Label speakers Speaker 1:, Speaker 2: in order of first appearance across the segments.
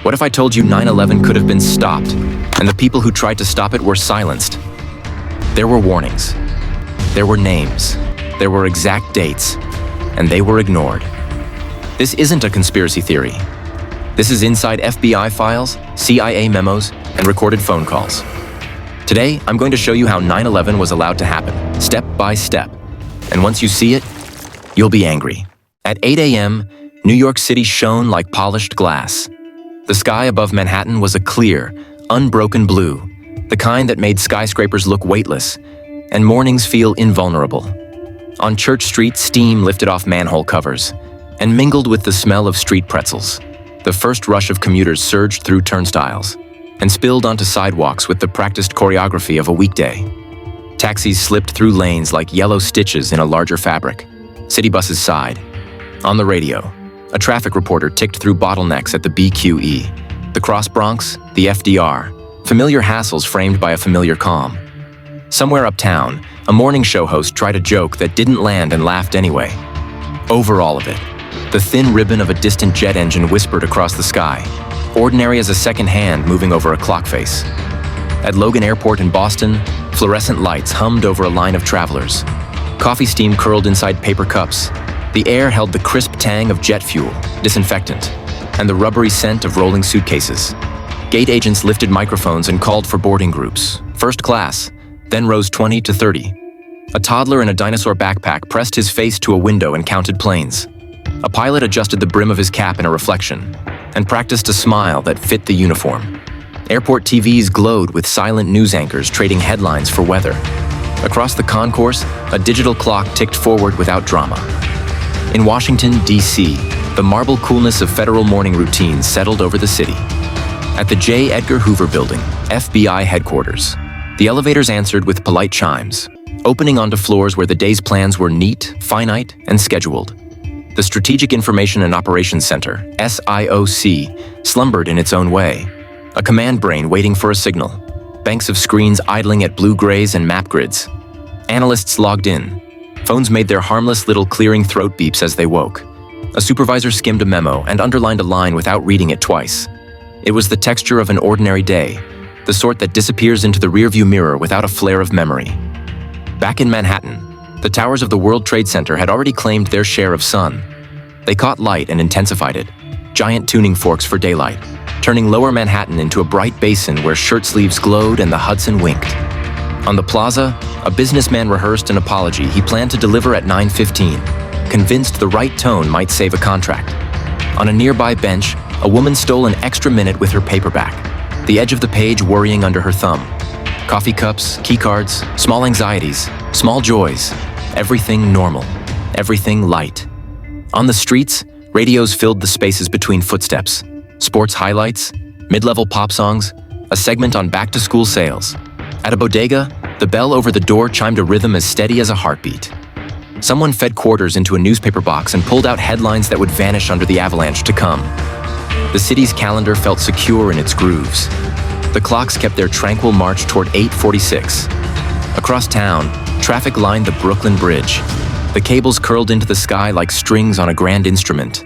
Speaker 1: What if I told you 9/11 could have been stopped, and the people who tried to stop it were silenced? There were warnings. There were names. There were exact dates, and they were ignored. This isn't a conspiracy theory. This is inside FBI files, CIA memos, and recorded phone calls. Today, I'm going to show you how 9/11 was allowed to happen, step by step. And once you see it, you'll be angry. At 8 a.m., New York City shone like polished glass. The sky above Manhattan was a clear, unbroken blue, the kind that made skyscrapers look weightless, and mornings feel invulnerable. On Church Street, steam lifted off manhole covers and mingled with the smell of street pretzels. The first rush of commuters surged through turnstiles and spilled onto sidewalks with the practiced choreography of a weekday. Taxis slipped through lanes like yellow stitches in a larger fabric. City buses sighed. On the radio, a traffic reporter ticked through bottlenecks at the BQE, the Cross Bronx, the FDR, familiar hassles framed by a familiar calm. Somewhere uptown, a morning show host tried a joke that didn't land and laughed anyway. Over all of it, the thin ribbon of a distant jet engine whispered across the sky, ordinary as a second hand moving over a clock face. At Logan Airport in Boston, fluorescent lights hummed over a line of travelers. Coffee steam curled inside paper cups. The air held the crisp tang of jet fuel, disinfectant, and the rubbery scent of rolling suitcases. Gate agents lifted microphones and called for boarding groups, first class, then rows 20 to 30. A toddler in a dinosaur backpack pressed his face to a window and counted planes. A pilot adjusted the brim of his cap in a reflection and practiced a smile that fit the uniform. Airport TVs glowed with silent news anchors trading headlines for weather. Across the concourse, a digital clock ticked forward without drama. In Washington, D.C., the marble coolness of federal morning routines settled over the city. At the J. Edgar Hoover Building, FBI headquarters, the elevators answered with polite chimes, opening onto floors where the day's plans were neat, finite, and scheduled. The Strategic Information and Operations Center, SIOC, slumbered in its own way, a command brain waiting for a signal, banks of screens idling at blue grays and map grids. Analysts logged in. Phones made their harmless little clearing throat beeps as they woke. A supervisor skimmed a memo and underlined a line without reading it twice. It was the texture of an ordinary day, the sort that disappears into the rearview mirror without a flare of memory. Back in Manhattan, the towers of the World Trade Center had already claimed their share of sun. They caught light and intensified it, giant tuning forks for daylight, turning lower Manhattan into a bright basin where shirt sleeves glowed and the Hudson winked. On the plaza, a businessman rehearsed an apology he planned to deliver at 9:15, convinced the right tone might save a contract. On a nearby bench, a woman stole an extra minute with her paperback, the edge of the page worrying under her thumb. Coffee cups, keycards, small anxieties, small joys, everything normal, everything light. On the streets, radios filled the spaces between footsteps. Sports highlights, mid-level pop songs, a segment on back-to-school sales. At a bodega, the bell over the door chimed a rhythm as steady as a heartbeat. Someone fed quarters into a newspaper box and pulled out headlines that would vanish under the avalanche to come. The city's calendar felt secure in its grooves. The clocks kept their tranquil march toward 8:46. Across town, traffic lined the Brooklyn Bridge. The cables curled into the sky like strings on a grand instrument.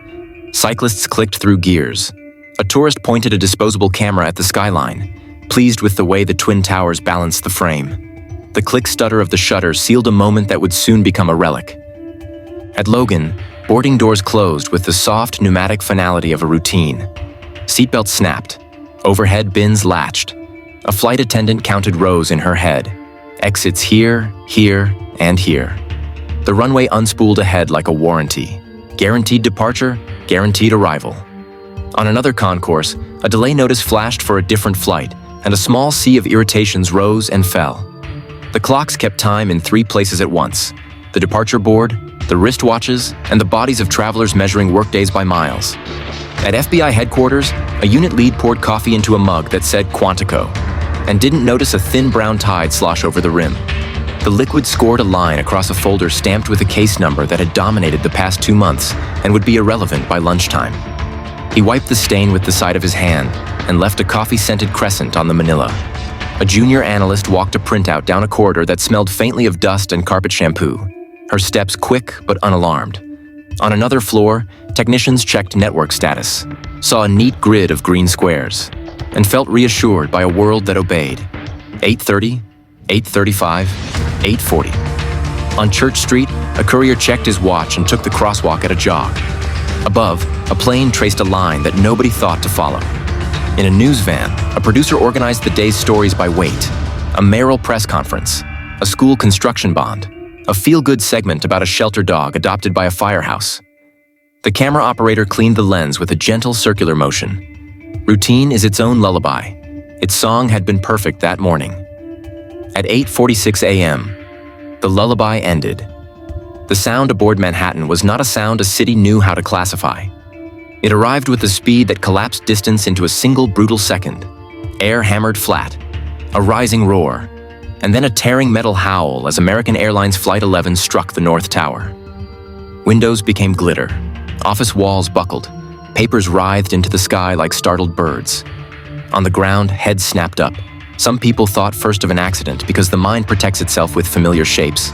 Speaker 1: Cyclists clicked through gears. A tourist pointed a disposable camera at the skyline, pleased with the way the Twin Towers balanced the frame. The click-stutter of the shutter sealed a moment that would soon become a relic. At Logan, boarding doors closed with the soft, pneumatic finality of a routine. Seatbelts snapped. Overhead bins latched. A flight attendant counted rows in her head. Exits here, here, and here. The runway unspooled ahead like a warranty. Guaranteed departure, guaranteed arrival. On another concourse, a delay notice flashed for a different flight, and a small sea of irritations rose and fell. The clocks kept time in 3 places at once: the departure board, the wristwatches, and the bodies of travelers measuring workdays by miles. At FBI headquarters, a unit lead poured coffee into a mug that said Quantico, and didn't notice a thin brown tide slosh over the rim. The liquid scored a line across a folder stamped with a case number that had dominated the past 2 months and would be irrelevant by lunchtime. He wiped the stain with the side of his hand and left a coffee-scented crescent on the manila. A junior analyst walked a printout down a corridor that smelled faintly of dust and carpet shampoo, her steps quick but unalarmed. On another floor, technicians checked network status. saw a neat grid of green squares, and felt reassured by a world that obeyed. 8:30, 8:35, 8:40. On Church Street, a courier checked his watch and took the crosswalk at a jog. Above, a plane traced a line that nobody thought to follow. In a news van, a producer organized the day's stories by weight. A mayoral press conference, a school construction bond, a feel-good segment about a shelter dog adopted by a firehouse. The camera operator cleaned the lens with a gentle circular motion. Routine is its own lullaby. Its song had been perfect that morning. At 8:46 a.m., the lullaby ended. The sound aboard Manhattan was not a sound a city knew how to classify. It arrived with a speed that collapsed distance into a single brutal second. Air hammered flat, a rising roar, and then a tearing metal howl as American Airlines Flight 11 struck the North Tower. Windows became glitter. Office walls buckled. Papers writhed into the sky like startled birds. On the ground, heads snapped up. Some people thought first of an accident because the mind protects itself with familiar shapes.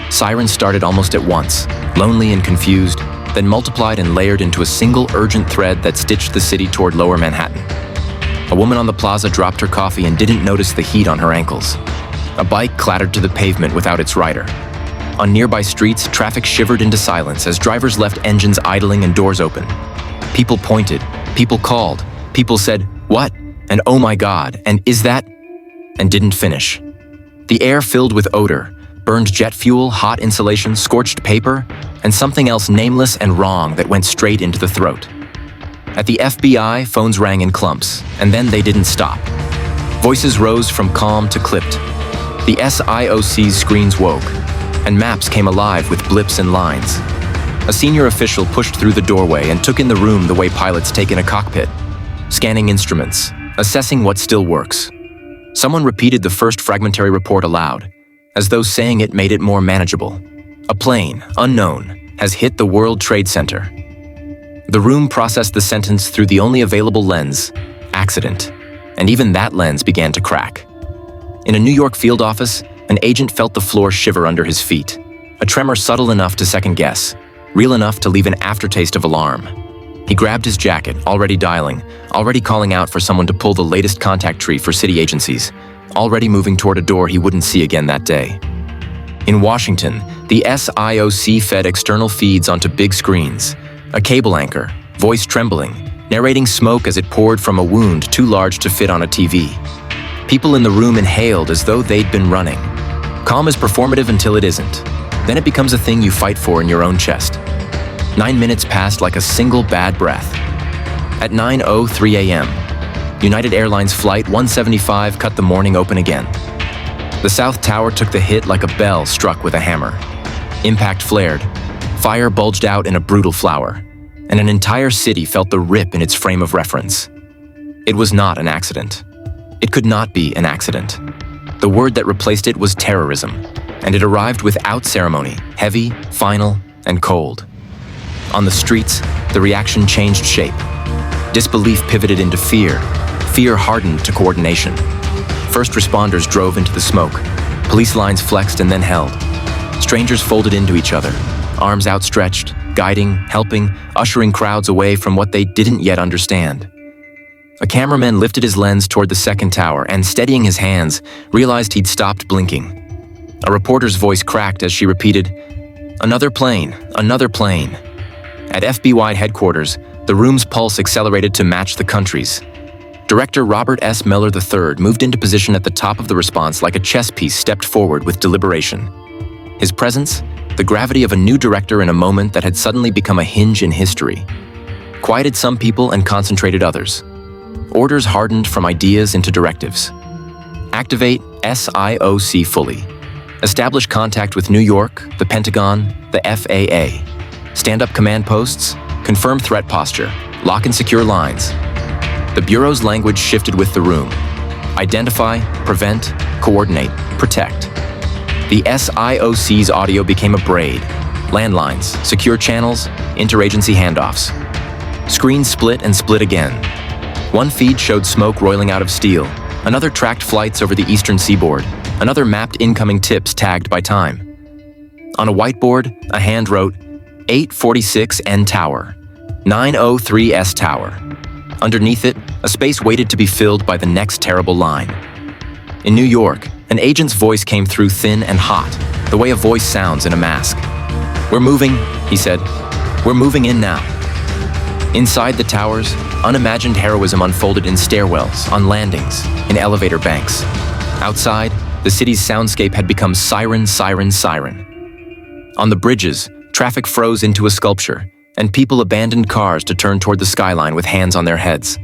Speaker 1: Sirens started almost at once, lonely and confused, then multiplied and layered into a single urgent thread that stitched the city toward lower Manhattan. A woman on the plaza dropped her coffee and didn't notice the heat on her ankles. A bike clattered to the pavement without its rider. On nearby streets, traffic shivered into silence as drivers left engines idling and doors open. People pointed, people called, people said, "What?" and "Oh my God," and "Is that?" and didn't finish. The air filled with odor, burned jet fuel, hot insulation, scorched paper, and something else nameless and wrong that went straight into the throat. At the FBI, phones rang in clumps, and then they didn't stop. Voices rose from calm to clipped. The SIOC's screens woke, and maps came alive with blips and lines. A senior official pushed through the doorway and took in the room the way pilots take in a cockpit, scanning instruments, assessing what still works. Someone repeated the first fragmentary report aloud, as though saying it made it more manageable. A plane, unknown, has hit the World Trade Center. The room processed the sentence through the only available lens, accident, and even that lens began to crack. In a New York field office, an agent felt the floor shiver under his feet, a tremor subtle enough to second guess, real enough to leave an aftertaste of alarm. He grabbed his jacket, already dialing, already calling out for someone to pull the latest contact tree for city agencies, already moving toward a door he wouldn't see again that day. In Washington, the SIOC fed external feeds onto big screens, a cable anchor, voice trembling, narrating smoke as it poured from a wound too large to fit on a TV. People in the room inhaled as though they'd been running. Calm is performative until it isn't. Then it becomes a thing you fight for in your own chest. 9 minutes passed like a single bad breath. At 9:03 a.m., United Airlines Flight 175 cut the morning open again. The South Tower took the hit like a bell struck with a hammer. Impact flared, fire bulged out in a brutal flower, and an entire city felt the rip in its frame of reference. It was not an accident. It could not be an accident. The word that replaced it was terrorism, and it arrived without ceremony, heavy, final, and cold. On the streets, the reaction changed shape. Disbelief pivoted into fear. Fear hardened to coordination. First responders drove into the smoke. Police lines flexed and then held. Strangers folded into each other, arms outstretched, guiding, helping, ushering crowds away from what they didn't yet understand. A cameraman lifted his lens toward the second tower and, steadying his hands, realized he'd stopped blinking. A reporter's voice cracked as she repeated, "Another plane, another plane." At FBI headquarters, the room's pulse accelerated to match the country's. Director Robert S. Miller III moved into position at the top of the response like a chess piece stepped forward with deliberation. His presence, the gravity of a new director in a moment that had suddenly become a hinge in history, quieted some people and concentrated others. Orders hardened from ideas into directives. Activate SIOC fully. Establish contact with New York, the Pentagon, the FAA. Stand up command posts, confirm threat posture, lock and secure lines. The Bureau's language shifted with the room. Identify, prevent, coordinate, protect. The SIOC's audio became a braid. Landlines, secure channels, interagency handoffs. Screens split and split again. One feed showed smoke roiling out of steel. Another tracked flights over the eastern seaboard. Another mapped incoming tips tagged by time. On a whiteboard, a hand wrote, 846 N Tower. 903S Tower. Underneath it, a space waited to be filled by the next terrible line. In New York, an agent's voice came through thin and hot, the way a voice sounds in a mask. "We're moving," he said. "We're moving in now." Inside the towers, unimagined heroism unfolded in stairwells, on landings, in elevator banks. Outside, the city's soundscape had become siren, siren, siren. On the bridges, traffic froze into a sculpture, and people abandoned cars to turn toward the skyline with hands on their heads.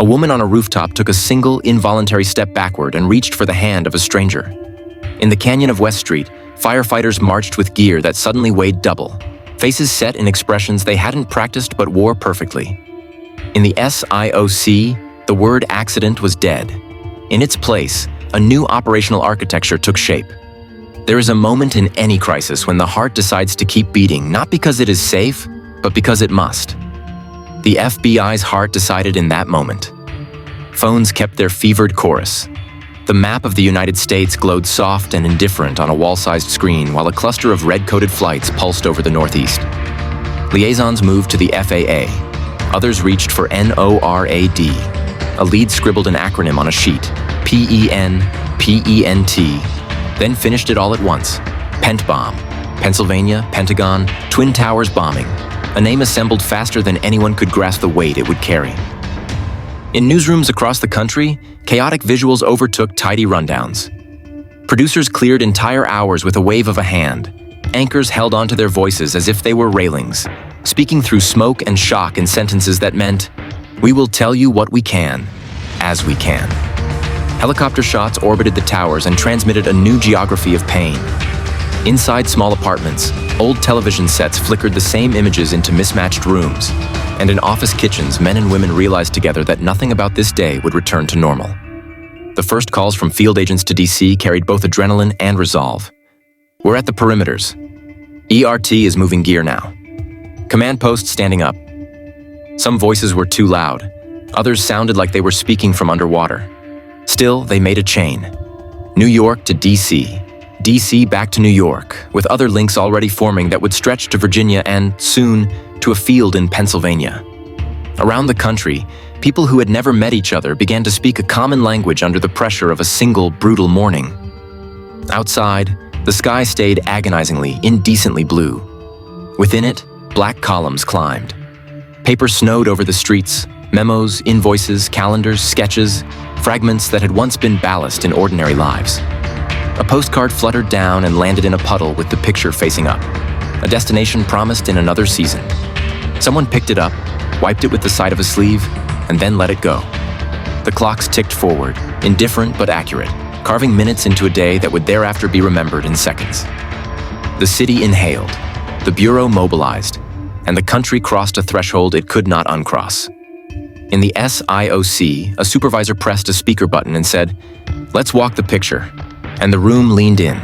Speaker 1: A woman on a rooftop took a single, involuntary step backward and reached for the hand of a stranger. In the canyon of West Street, firefighters marched with gear that suddenly weighed double, faces set in expressions they hadn't practiced but wore perfectly. In the SIOC, the word accident was dead. In its place, a new operational architecture took shape. There is a moment in any crisis when the heart decides to keep beating, not because it is safe, but because it must. The FBI's heart decided in that moment. Phones kept their fevered chorus. The map of the United States glowed soft and indifferent on a wall-sized screen while a cluster of red-coated flights pulsed over the Northeast. Liaisons moved to the FAA. Others reached for NORAD. A lead scribbled an acronym on a sheet, PEN, PENT, then finished it all at once. Pentbomb. Pennsylvania, Pentagon, Twin Towers bombing. A name assembled faster than anyone could grasp the weight it would carry. In newsrooms across the country, chaotic visuals overtook tidy rundowns. Producers cleared entire hours with a wave of a hand. Anchors held onto their voices as if they were railings, speaking through smoke and shock in sentences that meant, "We will tell you what we can, as we can." Helicopter shots orbited the towers and transmitted a new geography of pain. Inside small apartments, old television sets flickered the same images into mismatched rooms. And in office kitchens, men and women realized together that nothing about this day would return to normal. The first calls from field agents to DC carried both adrenaline and resolve. "We're at the perimeters. ERT is moving gear now. Command posts standing up." Some voices were too loud. Others sounded like they were speaking from underwater. Still, they made a chain. New York to DC. DC back to New York, with other links already forming that would stretch to Virginia and, soon, to a field in Pennsylvania. Around the country, people who had never met each other began to speak a common language under the pressure of a single, brutal morning. Outside, the sky stayed agonizingly, indecently blue. Within it, black columns climbed. Paper snowed over the streets, memos, invoices, calendars, sketches, fragments that had once been ballast in ordinary lives. A postcard fluttered down and landed in a puddle with the picture facing up, a destination promised in another season. Someone picked it up, wiped it with the side of a sleeve, and then let it go. The clocks ticked forward, indifferent but accurate, carving minutes into a day that would thereafter be remembered in seconds. The city inhaled, the bureau mobilized, and the country crossed a threshold it could not uncross. In the SIOC, a supervisor pressed a speaker button and said, "Let's walk the picture," and the room leaned in.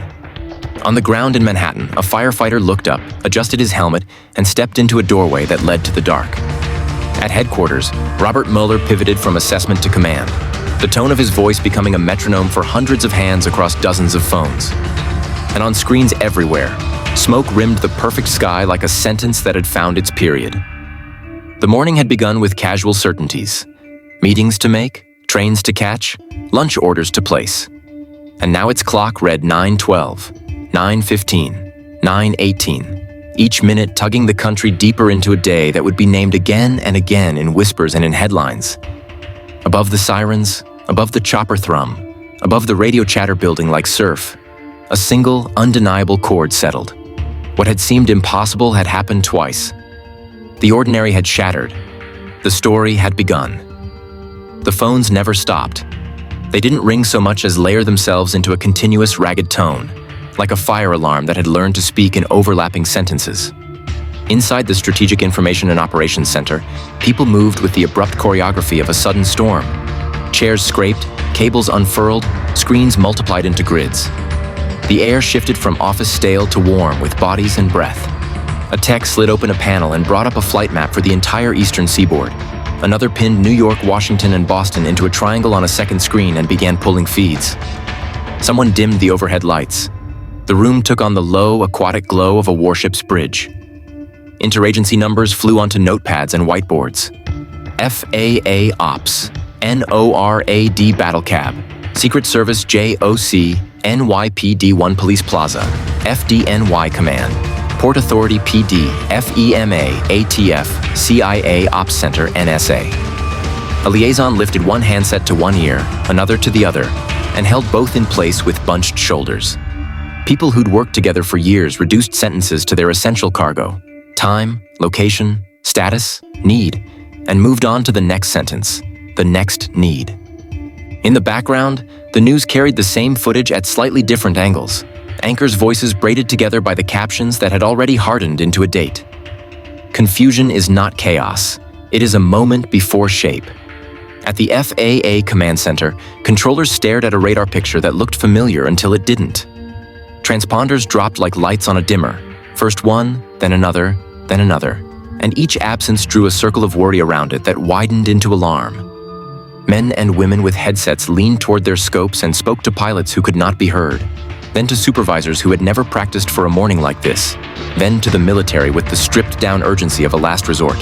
Speaker 1: On the ground in Manhattan, a firefighter looked up, adjusted his helmet, and stepped into a doorway that led to the dark. At headquarters, Robert Mueller pivoted from assessment to command, the tone of his voice becoming a metronome for hundreds of hands across dozens of phones. And on screens everywhere, smoke rimmed the perfect sky like a sentence that had found its period. The morning had begun with casual certainties. Meetings to make, trains to catch, lunch orders to place. And now its clock read 9:12, 9:15, 9:18, each minute tugging the country deeper into a day that would be named again and again in whispers and in headlines. Above the sirens, above the chopper thrum, above the radio chatter building like surf, a single, undeniable chord settled. What had seemed impossible had happened twice. The ordinary had shattered. The story had begun. The phones never stopped. They didn't ring so much as layer themselves into a continuous ragged tone, like a fire alarm that had learned to speak in overlapping sentences. Inside the Strategic Information and Operations Center, people moved with the abrupt choreography of a sudden storm. Chairs scraped, cables unfurled, screens multiplied into grids. The air shifted from office stale to warm with bodies and breath. A tech slid open a panel and brought up a flight map for the entire eastern seaboard. Another pinned New York, Washington, and Boston into a triangle on a second screen and began pulling feeds. Someone dimmed the overhead lights. The room took on the low, aquatic glow of a warship's bridge. Interagency numbers flew onto notepads and whiteboards. FAA Ops, NORAD Battle Cab, Secret Service JOC, NYPD 1 Police Plaza, FDNY Command, Port Authority PD, FEMA, ATF, CIA Ops Center, NSA. A liaison lifted one handset to one ear, another to the other, and held both in place with bunched shoulders. People who'd worked together for years reduced sentences to their essential cargo: time, location, status, need, and moved on to the next sentence, the next need. In the background, the news carried the same footage at slightly different angles, anchors' voices braided together by the captions that had already hardened into a date. Confusion is not chaos. It is a moment before shape. At the FAA Command Center, controllers stared at a radar picture that looked familiar until it didn't. Transponders dropped like lights on a dimmer, first one, then another, and each absence drew a circle of worry around it that widened into alarm. Men and women with headsets leaned toward their scopes and spoke to pilots who could not be heard, then to supervisors who had never practiced for a morning like this, then to the military with the stripped-down urgency of a last resort.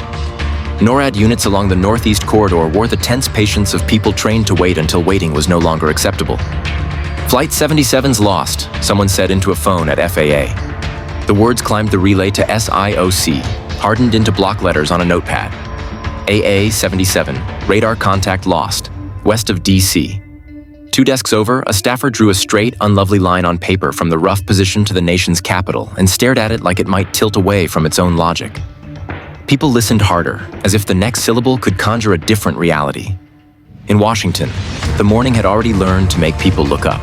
Speaker 1: NORAD units along the Northeast Corridor wore the tense patience of people trained to wait until waiting was no longer acceptable. Flight 77's lost, someone said into a phone at FAA. The words climbed the relay to SIOC, hardened into block letters on a notepad. AA-77, radar contact lost, west of DC. 2 desks over, a staffer drew a straight, unlovely line on paper from the rough position to the nation's capital and stared at it like it might tilt away from its own logic. People listened harder, as if the next syllable could conjure a different reality. In Washington, the morning had already learned to make people look up.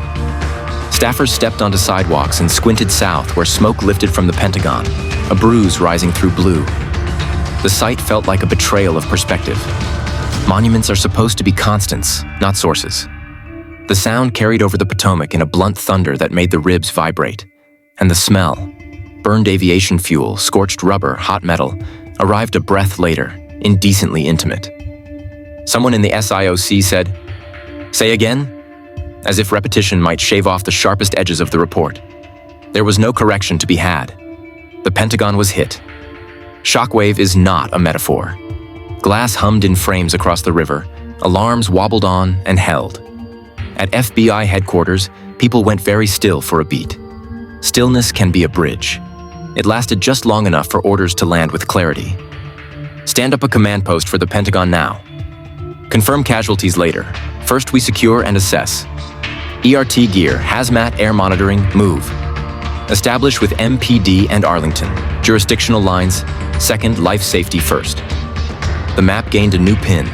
Speaker 1: Staffers stepped onto sidewalks and squinted south where smoke lifted from the Pentagon, a bruise rising through blue. The sight felt like a betrayal of perspective. Monuments are supposed to be constants, not sources. The sound carried over the Potomac in a blunt thunder that made the ribs vibrate. And the smell, burned aviation fuel, scorched rubber, hot metal, arrived a breath later, indecently intimate. Someone in the SIOC said, "Say again?" as if repetition might shave off the sharpest edges of the report. There was no correction to be had. The Pentagon was hit. Shockwave is not a metaphor. Glass hummed in frames across the river, alarms wobbled on and held. At FBI headquarters, people went very still for a beat. Stillness can be a bridge. It lasted just long enough for orders to land with clarity. Stand up a command post for the Pentagon now. Confirm casualties later. First we secure and assess. ERT gear, hazmat, air monitoring, move. Establish with MPD and Arlington. Jurisdictional lines, second, life safety first. The map gained a new pin,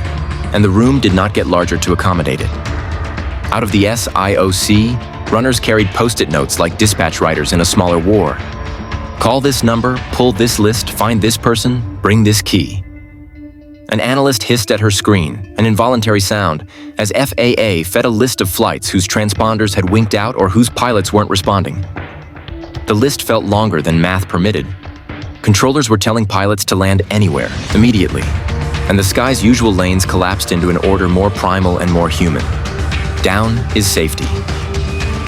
Speaker 1: and the room did not get larger to accommodate it. Out of the SIOC, runners carried post-it notes like dispatch riders in a smaller war. Call this number, pull this list, find this person, bring this key. An analyst hissed at her screen, an involuntary sound, as FAA fed a list of flights whose transponders had winked out or whose pilots weren't responding. The list felt longer than math permitted. Controllers were telling pilots to land anywhere, immediately, and the sky's usual lanes collapsed into an order more primal and more human. Down is safety.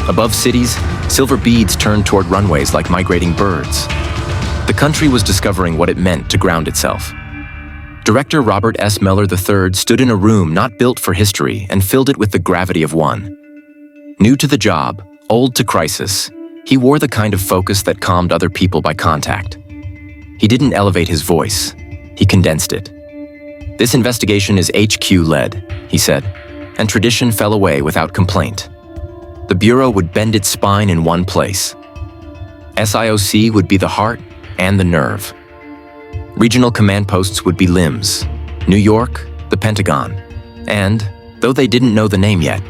Speaker 1: Above cities, silver beads turned toward runways like migrating birds. The country was discovering what it meant to ground itself. Director Robert S. Mueller III stood in a room not built for history and filled it with the gravity of one. New to the job, old to crisis, he wore the kind of focus that calmed other people by contact. He didn't elevate his voice, he condensed it. This investigation is HQ-led, he said, and tradition fell away without complaint. The Bureau would bend its spine in one place. SIOC would be the heart and the nerve. Regional command posts would be limbs. New York, the Pentagon, and, though they didn't know the name yet,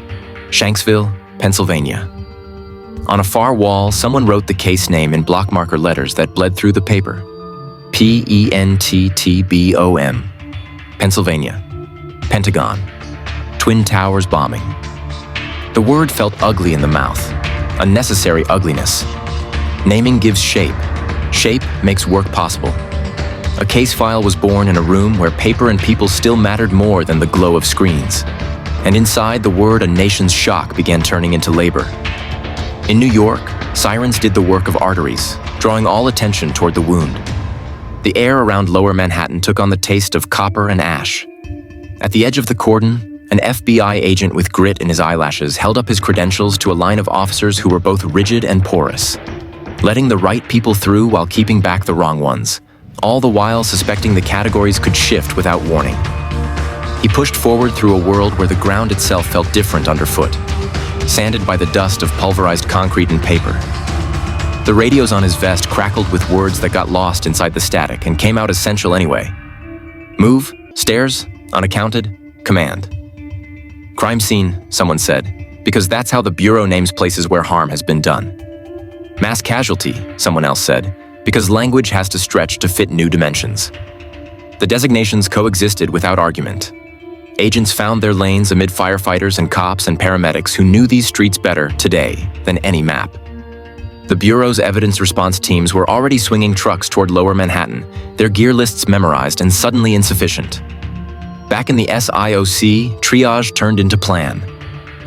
Speaker 1: Shanksville, Pennsylvania. On a far wall, someone wrote the case name in block marker letters that bled through the paper. PENTTBOM. Pennsylvania. Pentagon. Twin Towers bombing. The word felt ugly in the mouth, a necessary ugliness. Naming gives shape. Shape makes work possible. A case file was born in a room where paper and people still mattered more than the glow of screens. And inside the word, a nation's shock began turning into labor. In New York, sirens did the work of arteries, drawing all attention toward the wound. The The air around Lower Manhattan took on the taste of copper and ash. At the edge of the cordon, an FBI agent with grit in his eyelashes held up his credentials to a line of officers who were both rigid and porous, letting the right people through while keeping back the wrong ones, all the while suspecting the categories could shift without warning. He pushed forward through a world where the ground itself felt different underfoot, sanded by the dust of pulverized concrete and paper. The radios on his vest crackled with words that got lost inside the static and came out essential anyway. Move, stairs, unaccounted, command. Crime scene, someone said, because that's how the Bureau names places where harm has been done. Mass casualty, someone else said, because language has to stretch to fit new dimensions. The designations coexisted without argument. Agents found their lanes amid firefighters and cops and paramedics who knew these streets better today than any map. The Bureau's evidence response teams were already swinging trucks toward Lower Manhattan, their gear lists memorized and suddenly insufficient. Back in the SIOC, triage turned into plan.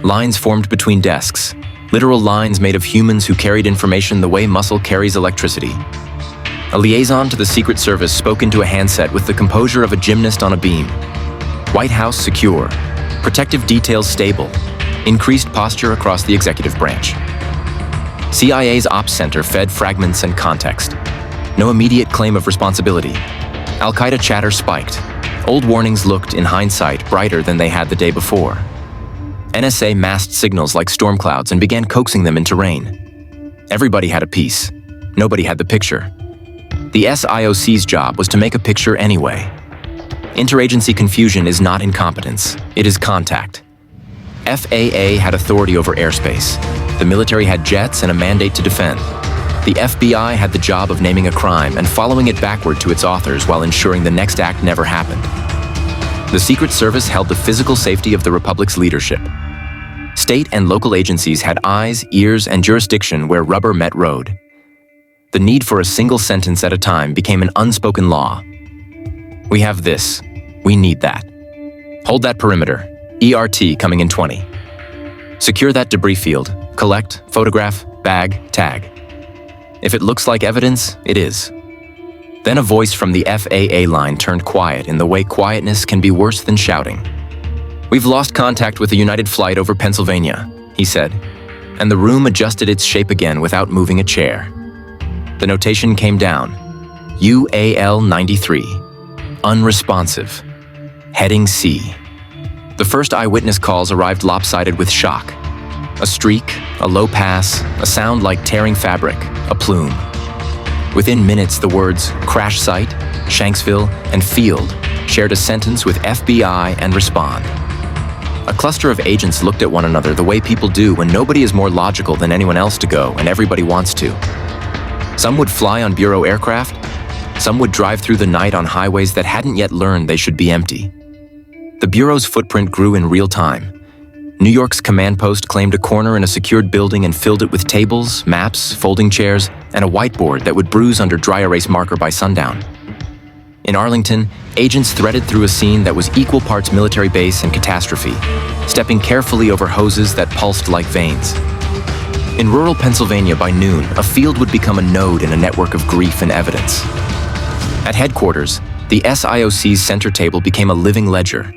Speaker 1: Lines formed between desks, literal lines made of humans who carried information the way muscle carries electricity. A liaison to the Secret Service spoke into a handset with the composure of a gymnast on a beam. White House secure, protective details stable, increased posture across the executive branch. CIA's Ops Center fed fragments and context. No immediate claim of responsibility. Al-Qaeda chatter spiked. Old warnings looked, in hindsight, brighter than they had the day before. NSA masked signals like storm clouds and began coaxing them into rain. Everybody had a piece. Nobody had the picture. The SIOC's job was to make a picture anyway. Interagency confusion is not incompetence, it is contact. FAA had authority over airspace. The military had jets and a mandate to defend. The FBI had the job of naming a crime and following it backward to its authors while ensuring the next act never happened. The Secret Service held the physical safety of the Republic's leadership. State and local agencies had eyes, ears, and jurisdiction where rubber met road. The need for a single sentence at a time became an unspoken law. We have this. We need that. Hold that perimeter. ERT coming in 20. Secure that debris field. Collect, photograph, bag, tag. If it looks like evidence, it is. Then a voice from the FAA line turned quiet in the way quietness can be worse than shouting. We've lost contact with a United flight over Pennsylvania, he said, and the room adjusted its shape again without moving a chair. The notation came down. UAL 93. Unresponsive. Heading C. The first eyewitness calls arrived lopsided with shock. A streak, a low pass, a sound like tearing fabric, a plume. Within minutes, the words crash site, Shanksville, and field shared a sentence with FBI and respond. A cluster of agents looked at one another the way people do when nobody is more logical than anyone else to go and everybody wants to. Some would fly on Bureau aircraft, some would drive through the night on highways that hadn't yet learned they should be empty. The Bureau's footprint grew in real time. New York's command post claimed a corner in a secured building and filled it with tables, maps, folding chairs, and a whiteboard that would bruise under dry erase marker by sundown. In Arlington, agents threaded through a scene that was equal parts military base and catastrophe, stepping carefully over hoses that pulsed like veins. In rural Pennsylvania by noon, a field would become a node in a network of grief and evidence. At headquarters, the SIOC's center table became a living ledger.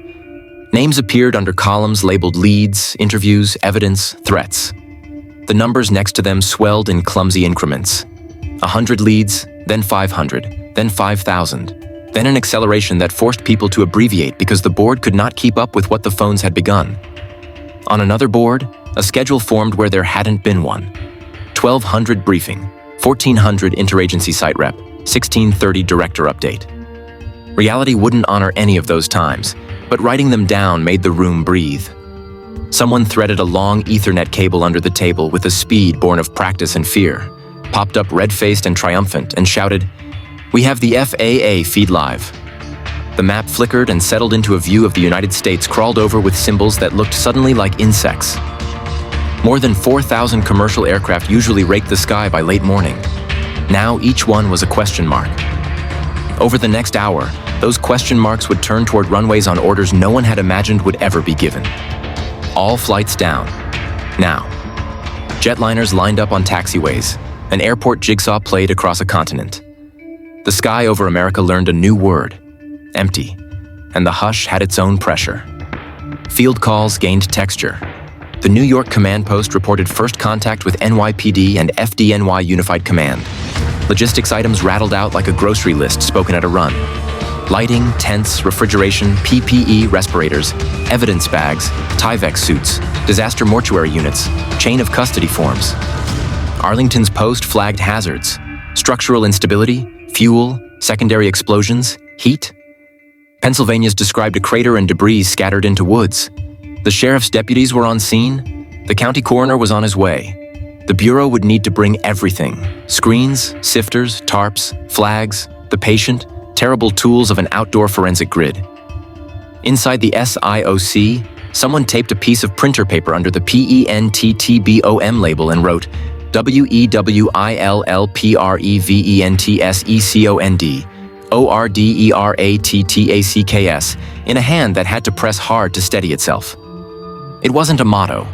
Speaker 1: Names appeared under columns labeled leads, interviews, evidence, threats. The numbers next to them swelled in clumsy increments. 100 leads, then 500, then 5,000, then an acceleration that forced people to abbreviate because the board could not keep up with what the phones had begun. On another board, a schedule formed where there hadn't been one. 1,200 briefing, 1,400 interagency site rep, 1630 director update. Reality wouldn't honor any of those times, but writing them down made the room breathe. Someone threaded a long Ethernet cable under the table with a speed born of practice and fear, popped up red-faced and triumphant, and shouted, "We have the FAA feed live." The map flickered and settled into a view of the United States crawled over with symbols that looked suddenly like insects. More than 4,000 commercial aircraft usually raked the sky by late morning. Now each one was a question mark. Over the next hour, those question marks would turn toward runways on orders no one had imagined would ever be given. All flights down. Now. Jetliners lined up on taxiways. An airport jigsaw played across a continent. The sky over America learned a new word: empty, and the hush had its own pressure. Field calls gained texture. The New York command post reported first contact with NYPD and FDNY Unified Command. Logistics items rattled out like a grocery list spoken at a run. Lighting, tents, refrigeration, PPE, respirators, evidence bags, Tyvek suits, disaster mortuary units, chain of custody forms. Arlington's post flagged hazards: structural instability, fuel, secondary explosions, heat. Pennsylvania's described a crater and debris scattered into woods. The sheriff's deputies were on scene. The county coroner was on his way. The Bureau would need to bring everything: screens, sifters, tarps, flags, the patient, terrible tools of an outdoor forensic grid. Inside the SIOC, someone taped a piece of printer paper under the PENTTBOM label and wrote WEWILLPREVENTSECOND ORDERATTACKS in a hand that had to press hard to steady itself. It wasn't a motto,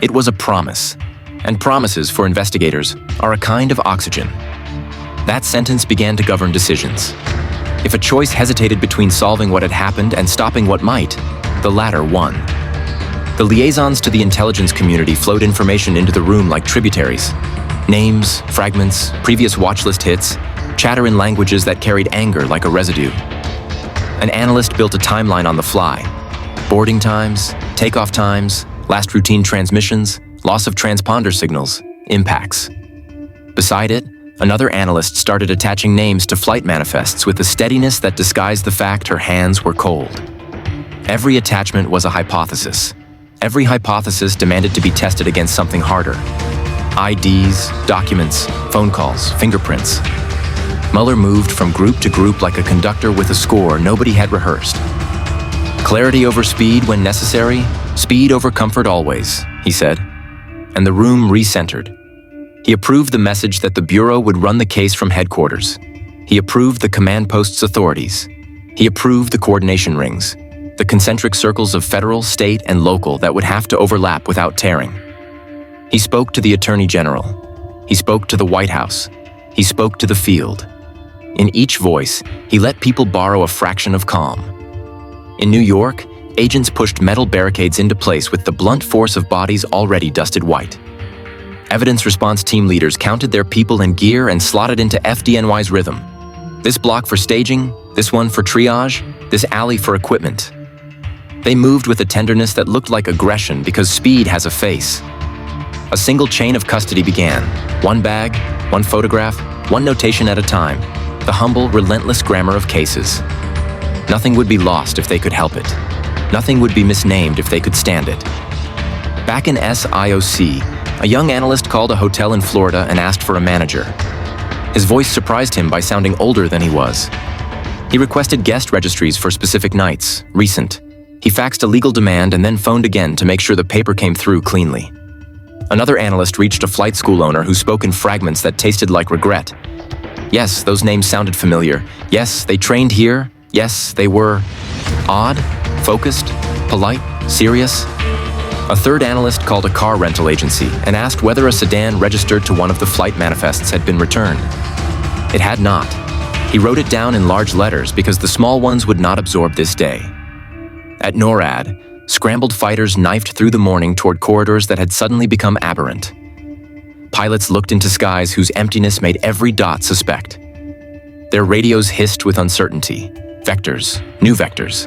Speaker 1: it was a promise. And promises, for investigators, are a kind of oxygen. That sentence began to govern decisions. If a choice hesitated between solving what had happened and stopping what might, the latter won. The liaisons to the intelligence community flowed information into the room like tributaries. Names, fragments, previous watchlist hits, chatter in languages that carried anger like a residue. An analyst built a timeline on the fly. Boarding times, takeoff times, last routine transmissions, loss of transponder signals, impacts. Beside it, another analyst started attaching names to flight manifests with a steadiness that disguised the fact her hands were cold. Every attachment was a hypothesis. Every hypothesis demanded to be tested against something harder. IDs, documents, phone calls, fingerprints. Mueller moved from group to group like a conductor with a score nobody had rehearsed. Clarity over speed when necessary, speed over comfort always, he said. And the room recentered. He approved the message that the Bureau would run the case from headquarters. He approved the command post's authorities. He approved the coordination rings, the concentric circles of federal, state, and local that would have to overlap without tearing. He spoke to the Attorney General. He spoke to the White House. He spoke to the field. In each voice, he let people borrow a fraction of calm. In New York, agents pushed metal barricades into place with the blunt force of bodies already dusted white. Evidence response team leaders counted their people and gear and slotted into FDNY's rhythm. This block for staging, this one for triage, this alley for equipment. They moved with a tenderness that looked like aggression because speed has a face. A single chain of custody began. One bag, one photograph, one notation at a time. The humble, relentless grammar of cases. Nothing would be lost if they could help it. Nothing would be misnamed if they could stand it. Back in SIOC, a young analyst called a hotel in Florida and asked for a manager. His voice surprised him by sounding older than he was. He requested guest registries for specific nights, recent. He faxed a legal demand and then phoned again to make sure the paper came through cleanly. Another analyst reached a flight school owner who spoke in fragments that tasted like regret. Yes, those names sounded familiar. Yes, they trained here. Yes, they were odd, focused, polite, serious. A third analyst called a car rental agency and asked whether a sedan registered to one of the flight manifests had been returned. It had not. He wrote it down in large letters because the small ones would not absorb this day. At NORAD, scrambled fighters knifed through the morning toward corridors that had suddenly become aberrant. Pilots looked into skies whose emptiness made every dot suspect. Their radios hissed with uncertainty. Vectors, new vectors.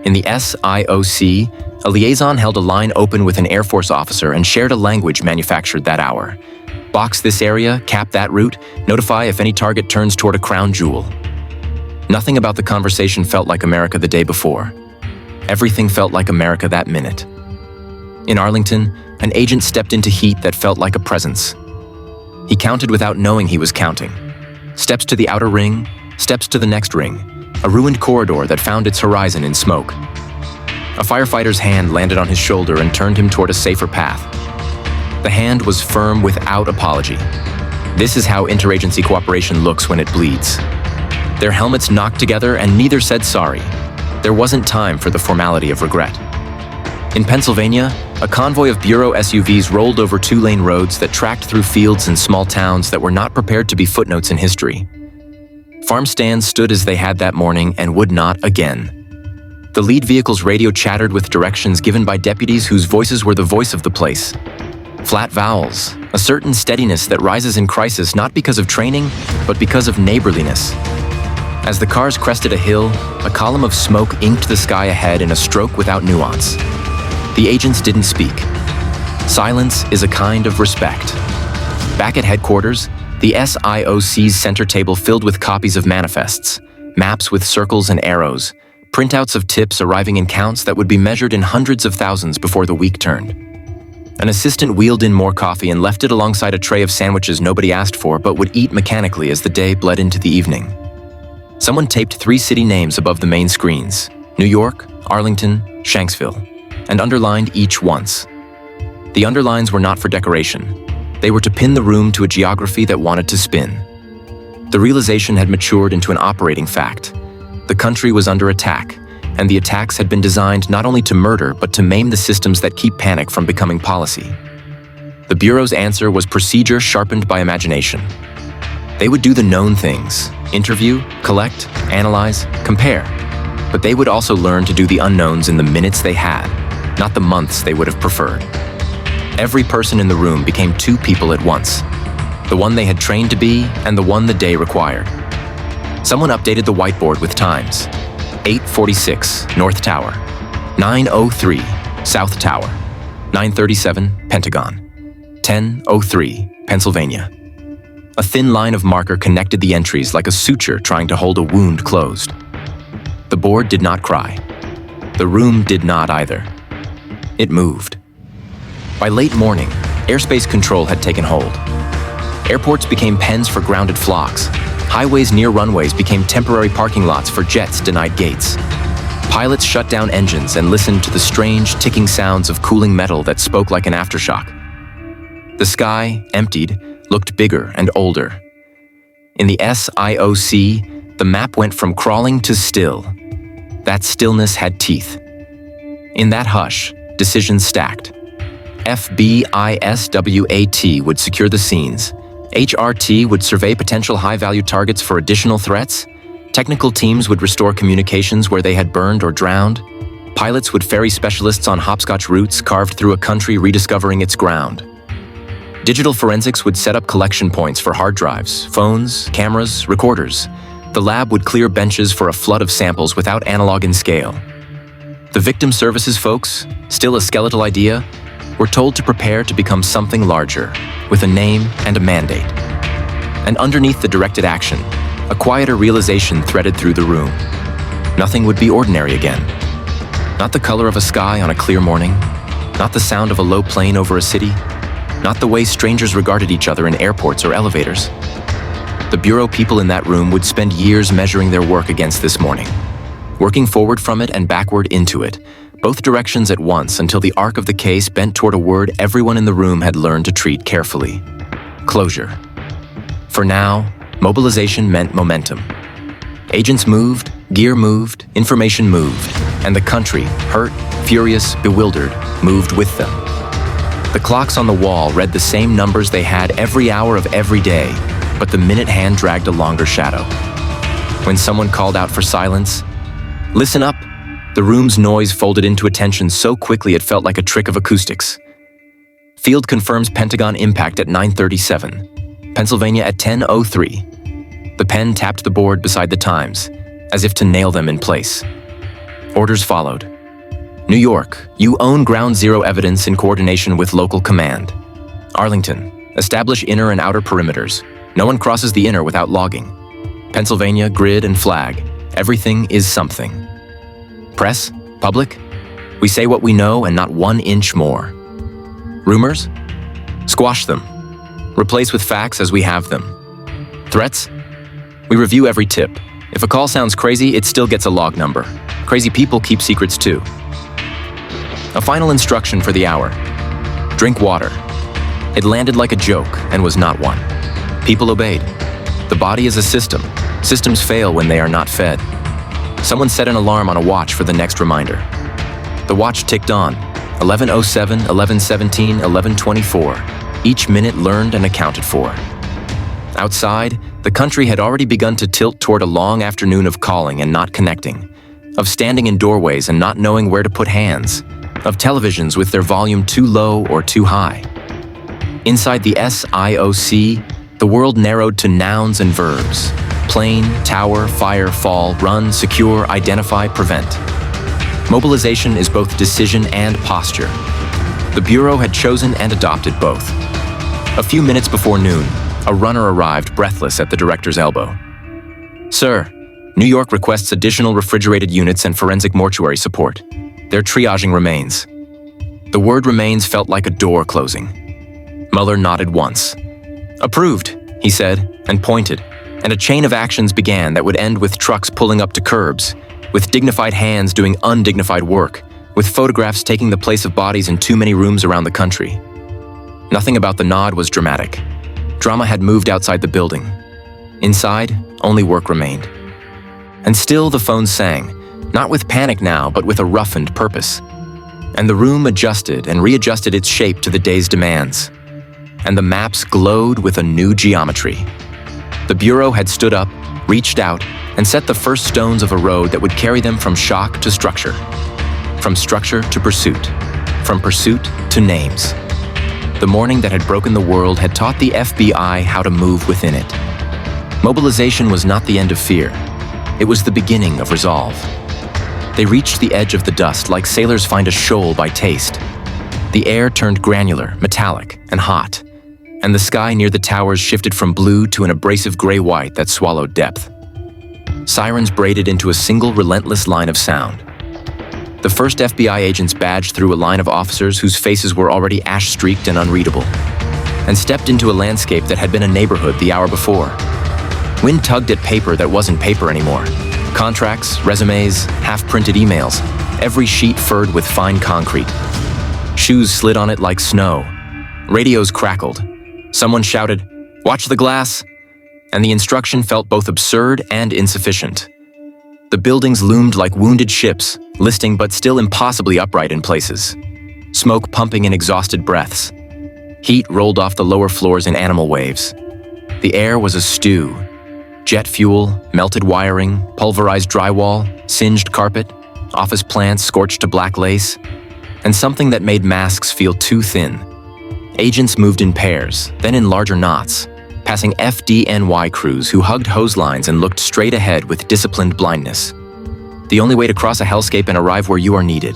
Speaker 1: In the SIOC, a liaison held a line open with an Air Force officer and shared a language manufactured that hour. Box this area, cap that route, notify if any target turns toward a crown jewel. Nothing about the conversation felt like America the day before. Everything felt like America that minute. In Arlington, an agent stepped into heat that felt like a presence. He counted without knowing he was counting. Steps to the outer ring, steps to the next ring, a ruined corridor that found its horizon in smoke. A firefighter's hand landed on his shoulder and turned him toward a safer path. The hand was firm without apology. This is how interagency cooperation looks when it bleeds. Their helmets knocked together and neither said sorry. There wasn't time for the formality of regret. In Pennsylvania, a convoy of Bureau SUVs rolled over two-lane roads that tracked through fields and small towns that were not prepared to be footnotes in history. Farm stands stood as they had that morning and would not again. The lead vehicle's radio chattered with directions given by deputies whose voices were the voice of the place. Flat vowels, a certain steadiness that rises in crisis not because of training, but because of neighborliness. As the cars crested a hill, a column of smoke inked the sky ahead in a stroke without nuance. The agents didn't speak. Silence is a kind of respect. Back at headquarters, the SIOC's center table filled with copies of manifests, maps with circles and arrows, printouts of tips arriving in counts that would be measured in hundreds of thousands before the week turned. An assistant wheeled in more coffee and left it alongside a tray of sandwiches nobody asked for but would eat mechanically as the day bled into the evening. Someone taped 3 city names above the main screens: New York, Arlington, Shanksville, and underlined each once. The underlines were not for decoration. They were to pin the room to a geography that wanted to spin. The realization had matured into an operating fact. The country was under attack, and the attacks had been designed not only to murder but to maim the systems that keep panic from becoming policy. The Bureau's answer was procedure sharpened by imagination. They would do the known things: interview, collect, analyze, compare. But they would also learn to do the unknowns in the minutes they had, not the months they would have preferred. Every person in the room became 2 people at once: the one they had trained to be and the one the day required. Someone updated the whiteboard with times: 8:46, North Tower; 9:03, South Tower; 9:37, Pentagon; 10:03, Pennsylvania. A thin line of marker connected the entries like a suture trying to hold a wound closed. The board did not cry. The room did not either. It moved. By late morning, airspace control had taken hold. Airports became pens for grounded flocks. Highways near runways became temporary parking lots for jets denied gates. Pilots shut down engines and listened to the strange, ticking sounds of cooling metal that spoke like an aftershock. The sky, emptied, looked bigger and older. In the SIOC, the map went from crawling to still. That stillness had teeth. In that hush, decisions stacked. FBISWAT would secure the scenes. HRT would survey potential high-value targets for additional threats. Technical teams would restore communications where they had burned or drowned. Pilots would ferry specialists on hopscotch routes carved through a country rediscovering its ground. Digital forensics would set up collection points for hard drives, phones, cameras, recorders. The lab would clear benches for a flood of samples without analog in scale. The victim services folks, still a skeletal idea, were told to prepare to become something larger, with a name and a mandate. And underneath the directed action, a quieter realization threaded through the room. Nothing would be ordinary again. Not the color of a sky on a clear morning, not the sound of a low plane over a city, not the way strangers regarded each other in airports or elevators. The Bureau people in that room would spend years measuring their work against this morning, working forward from it and backward into it, both directions at once until the arc of the case bent toward a word everyone in the room had learned to treat carefully: closure. For now, mobilization meant momentum. Agents moved, gear moved, information moved, and the country, hurt, furious, bewildered, moved with them. The clocks on the wall read the same numbers they had every hour of every day, but the minute hand dragged a longer shadow. When someone called out for silence, "Listen up," the room's noise folded into attention so quickly it felt like a trick of acoustics. Field confirms Pentagon impact at 9:37. Pennsylvania at 10:03. The pen tapped the board beside the times, as if to nail them in place. Orders followed. New York, you own ground zero evidence in coordination with local command. Arlington, establish inner and outer perimeters. No one crosses the inner without logging. Pennsylvania, grid and flag. Everything is something. Press, public, we say what we know and not 1 inch more. Rumors? Squash them. Replace with facts as we have them. Threats? We review every tip. If a call sounds crazy, it still gets a log number. Crazy people keep secrets too. A final instruction for the hour. Drink water. It landed like a joke and was not one. People obeyed. The body is a system. Systems fail when they are not fed. Someone set an alarm on a watch for the next reminder. The watch ticked on. 11:07, 11:17, 11:24. Each minute learned and accounted for. Outside, the country had already begun to tilt toward a long afternoon of calling and not connecting, of standing in doorways and not knowing where to put hands, of televisions with their volume too low or too high. Inside the SIOC, the world narrowed to nouns and verbs: plane, tower, fire, fall, run, secure, identify, prevent. Mobilization is both decision and posture. The Bureau had chosen and adopted both. A few minutes before noon, a runner arrived breathless at the director's elbow. "Sir, New York requests additional refrigerated units and forensic mortuary support. They're triaging remains." The word remains felt like a door closing. Mueller nodded once. "Approved," he said, and pointed, and a chain of actions began that would end with trucks pulling up to curbs, with dignified hands doing undignified work, with photographs taking the place of bodies in too many rooms around the country. Nothing about the nod was dramatic. Drama had moved outside the building. Inside, only work remained. And still the phone sang, not with panic now, but with a roughened purpose. And the room adjusted and readjusted its shape to the day's demands. And the maps glowed with a new geometry. The Bureau had stood up, reached out, and set the first stones of a road that would carry them from shock to structure, from structure to pursuit, from pursuit to names. The morning that had broken the world had taught the FBI how to move within it. Mobilization was not the end of fear. It was the beginning of resolve. They reached the edge of the dust like sailors find a shoal by taste. The air turned granular, metallic, and hot, and the sky near the towers shifted from blue to an abrasive gray-white that swallowed depth. Sirens braided into a single relentless line of sound. The first FBI agents badged through a line of officers whose faces were already ash-streaked and unreadable, and stepped into a landscape that had been a neighborhood the hour before. Wind tugged at paper that wasn't paper anymore. Contracts, resumes, half-printed emails, every sheet furred with fine concrete. Shoes slid on it like snow. Radios crackled. Someone shouted, "Watch the glass!" And the instruction felt both absurd and insufficient. The buildings loomed like wounded ships, listing but still impossibly upright in places. Smoke pumping in exhausted breaths. Heat rolled off the lower floors in animal waves. The air was a stew. Jet fuel, melted wiring, pulverized drywall, singed carpet, office plants scorched to black lace, and something that made masks feel too thin. Agents moved in pairs, then in larger knots, passing FDNY crews who hugged hose lines and looked straight ahead with disciplined blindness. The only way to cross a hellscape and arrive where you are needed.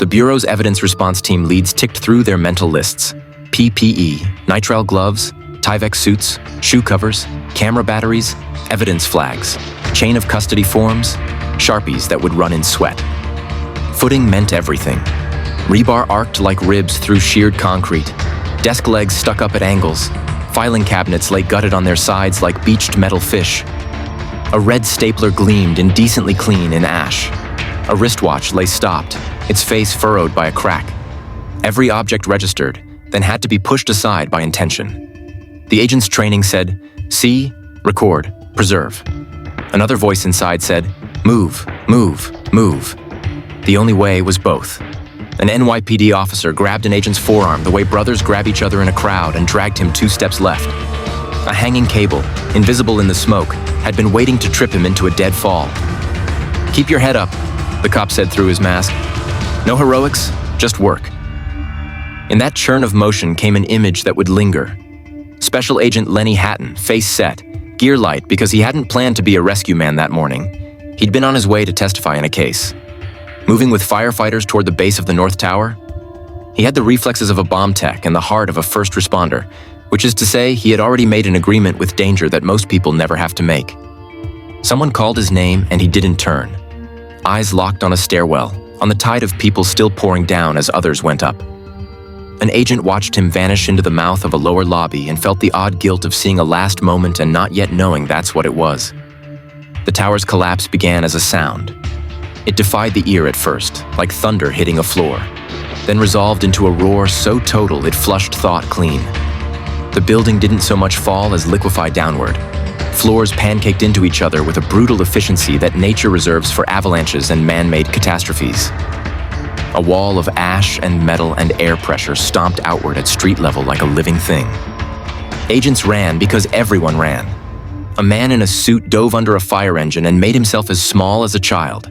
Speaker 1: The Bureau's evidence response team leads ticked through their mental lists: PPE, nitrile gloves, Tyvek suits, shoe covers, camera batteries, evidence flags, chain of custody forms, Sharpies that would run in sweat. Footing meant everything. Rebar arced like ribs through sheared concrete, desk legs stuck up at angles, filing cabinets lay gutted on their sides like beached metal fish. A red stapler gleamed indecently clean in ash. A wristwatch lay stopped, its face furrowed by a crack. Every object registered, then had to be pushed aside by intention. The agent's training said, "See, record, preserve." Another voice inside said, "Move, move, move." The only way was both. An NYPD officer grabbed an agent's forearm the way brothers grab each other in a crowd and dragged him 2 steps left. A hanging cable, invisible in the smoke, had been waiting to trip him into a dead fall. "Keep your head up," the cop said through his mask. "No heroics, just work." In that churn of motion came an image that would linger. Special Agent Lenny Hatton, face set, gear light because he hadn't planned to be a rescue man that morning. He'd been on his way to testify in a case. Moving with firefighters toward the base of the North Tower, he had the reflexes of a bomb tech and the heart of a first responder, which is to say he had already made an agreement with danger that most people never have to make. Someone called his name and he didn't turn. Eyes locked on a stairwell, on the tide of people still pouring down as others went up. An agent watched him vanish into the mouth of a lower lobby and felt the odd guilt of seeing a last moment and not yet knowing that's what it was. The tower's collapse began as a sound. It defied the ear at first, like thunder hitting a floor, then resolved into a roar so total it flushed thought clean. The building didn't so much fall as liquefy downward. Floors pancaked into each other with a brutal efficiency that nature reserves for avalanches and man-made catastrophes. A wall of ash and metal and air pressure stomped outward at street level like a living thing. Agents ran because everyone ran. A man in a suit dove under a fire engine and made himself as small as a child.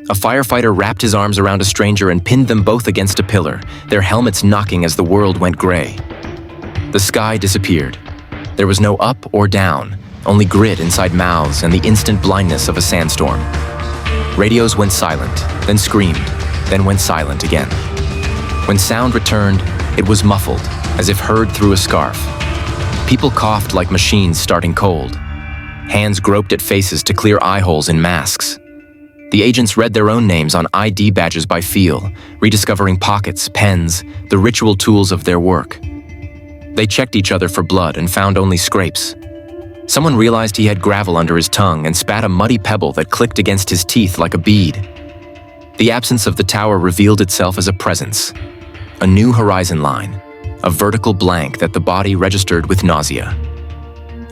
Speaker 1: A firefighter wrapped his arms around a stranger and pinned them both against a pillar, their helmets knocking as the world went gray. The sky disappeared. There was no up or down, only grit inside mouths and the instant blindness of a sandstorm. Radios went silent, then screamed, then went silent again. When sound returned, it was muffled, as if heard through a scarf. People coughed like machines starting cold. Hands groped at faces to clear eye holes in masks. The agents read their own names on ID badges by feel, rediscovering pockets, pens, the ritual tools of their work. They checked each other for blood and found only scrapes. Someone realized he had gravel under his tongue and spat a muddy pebble that clicked against his teeth like a bead. The absence of the tower revealed itself as a presence, a new horizon line, a vertical blank that the body registered with nausea.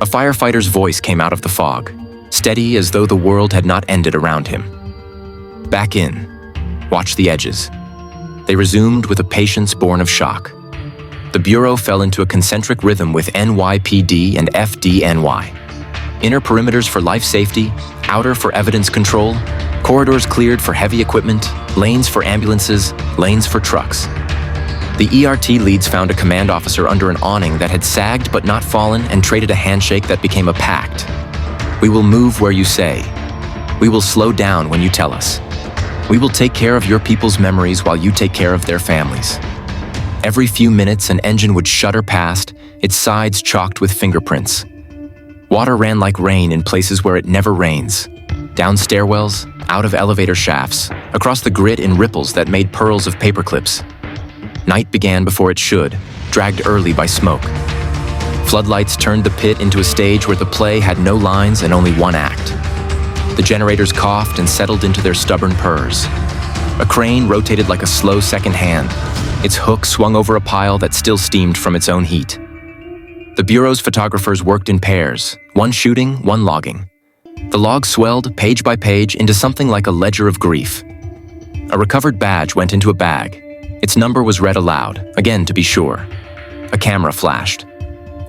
Speaker 1: A firefighter's voice came out of the fog, steady as though the world had not ended around him. Back in. Watch the edges. They resumed with a patience born of shock. The Bureau fell into a concentric rhythm with NYPD and FDNY. Inner perimeters for life safety, outer for evidence control, corridors cleared for heavy equipment, lanes for ambulances, lanes for trucks. The ERT leads found a command officer under an awning that had sagged but not fallen and traded a handshake that became a pact. We will move where you say. We will slow down when you tell us. We will take care of your people's memories while you take care of their families. Every few minutes, an engine would shudder past, its sides chalked with fingerprints. Water ran like rain in places where it never rains. Down stairwells, out of elevator shafts, across the grid in ripples that made pearls of paperclips. Night began before it should, dragged early by smoke. Floodlights turned the pit into a stage where the play had no lines and only one act. The generators coughed and settled into their stubborn purrs. A crane rotated like a slow second hand. Its hook swung over a pile that still steamed from its own heat. The Bureau's photographers worked in pairs, one shooting, one logging. The log swelled, page by page, into something like a ledger of grief. A recovered badge went into a bag. Its number was read aloud, again to be sure. A camera flashed.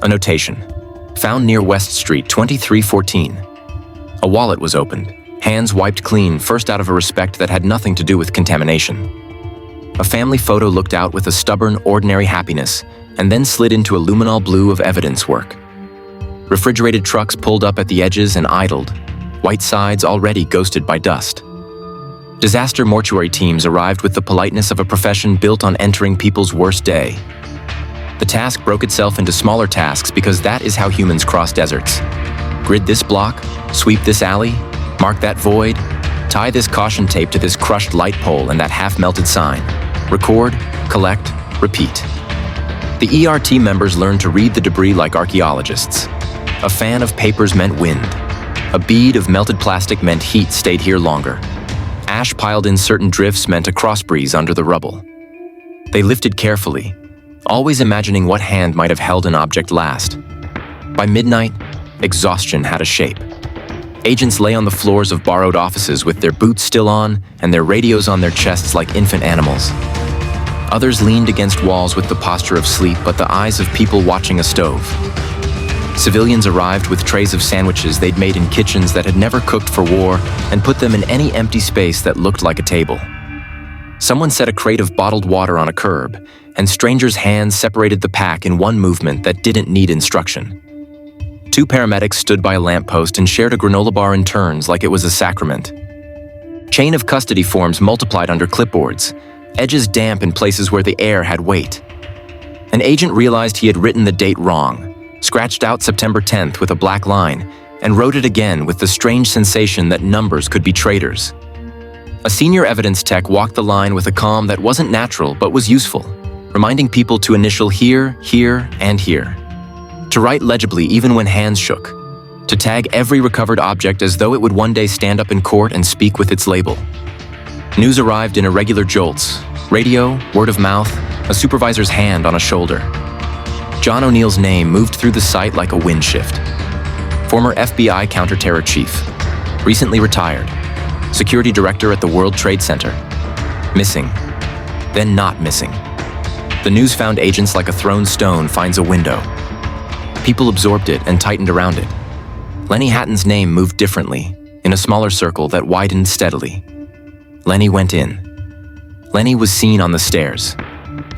Speaker 1: A notation. Found near West Street, 2314. A wallet was opened, hands wiped clean, first out of a respect that had nothing to do with contamination. A family photo looked out with a stubborn, ordinary happiness, and then slid into a luminol blue of evidence work. Refrigerated trucks pulled up at the edges and idled, white sides already ghosted by dust. Disaster mortuary teams arrived with the politeness of a profession built on entering people's worst day. The task broke itself into smaller tasks because that is how humans cross deserts. Grid this block, sweep this alley, mark that void, tie this caution tape to this crushed light pole and that half-melted sign. Record, collect, repeat. The ERT members learned to read the debris like archaeologists. A fan of papers meant wind. A bead of melted plastic meant heat stayed here longer. Ash piled in certain drifts meant a cross breeze under the rubble. They lifted carefully, always imagining what hand might have held an object last. By midnight, exhaustion had a shape. Agents lay on the floors of borrowed offices with their boots still on and their radios on their chests like infant animals. Others leaned against walls with the posture of sleep but the eyes of people watching a stove. Civilians arrived with trays of sandwiches they'd made in kitchens that had never cooked for war and put them in any empty space that looked like a table. Someone set a crate of bottled water on a curb, and strangers' hands separated the pack in one movement that didn't need instruction. Two paramedics stood by a lamppost and shared a granola bar in turns like it was a sacrament. Chain of custody forms multiplied under clipboards, edges damp in places where the air had weight. An agent realized he had written the date wrong, scratched out September 10th with a black line, and wrote it again with the strange sensation that numbers could be traitors. A senior evidence tech walked the line with a calm that wasn't natural but was useful, reminding people to initial here, here, and here. To write legibly even when hands shook. To tag every recovered object as though it would one day stand up in court and speak with its label. News arrived in irregular jolts. Radio, word of mouth, a supervisor's hand on a shoulder. John O'Neill's name moved through the site like a wind shift. Former FBI counterterror chief. Recently retired. Security director at the World Trade Center. Missing. Then not missing. The news found agents like a thrown stone finds a window. People absorbed it and tightened around it. Lenny Hatton's name moved differently, in a smaller circle that widened steadily. Lenny went in. Lenny was seen on the stairs.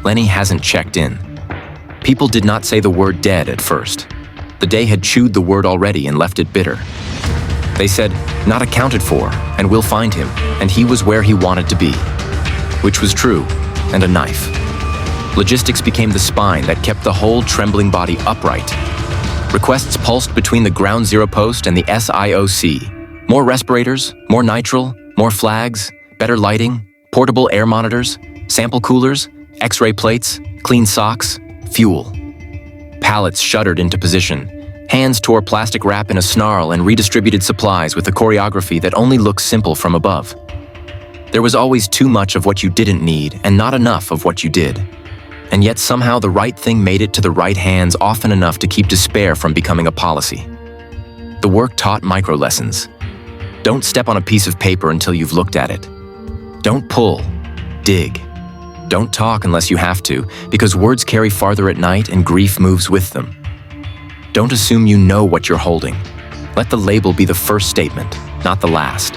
Speaker 1: Lenny hasn't checked in. People did not say the word dead at first. The day had chewed the word already and left it bitter. They said, not accounted for, and we'll find him, and he was where he wanted to be. Which was true, and a knife. Logistics became the spine that kept the whole trembling body upright. Requests pulsed between the Ground Zero post and the SIOC. More respirators, more nitrile, more flags, better lighting, portable air monitors, sample coolers, X-ray plates, clean socks, fuel. Pallets shuddered into position. Hands tore plastic wrap in a snarl and redistributed supplies with a choreography that only looked simple from above. There was always too much of what you didn't need and not enough of what you did. And yet somehow the right thing made it to the right hands often enough to keep despair from becoming a policy. The work taught micro lessons. Don't step on a piece of paper until you've looked at it. Don't pull, dig. Don't talk unless you have to, because words carry farther at night and grief moves with them. Don't assume you know what you're holding. Let the label be the first statement, not the last.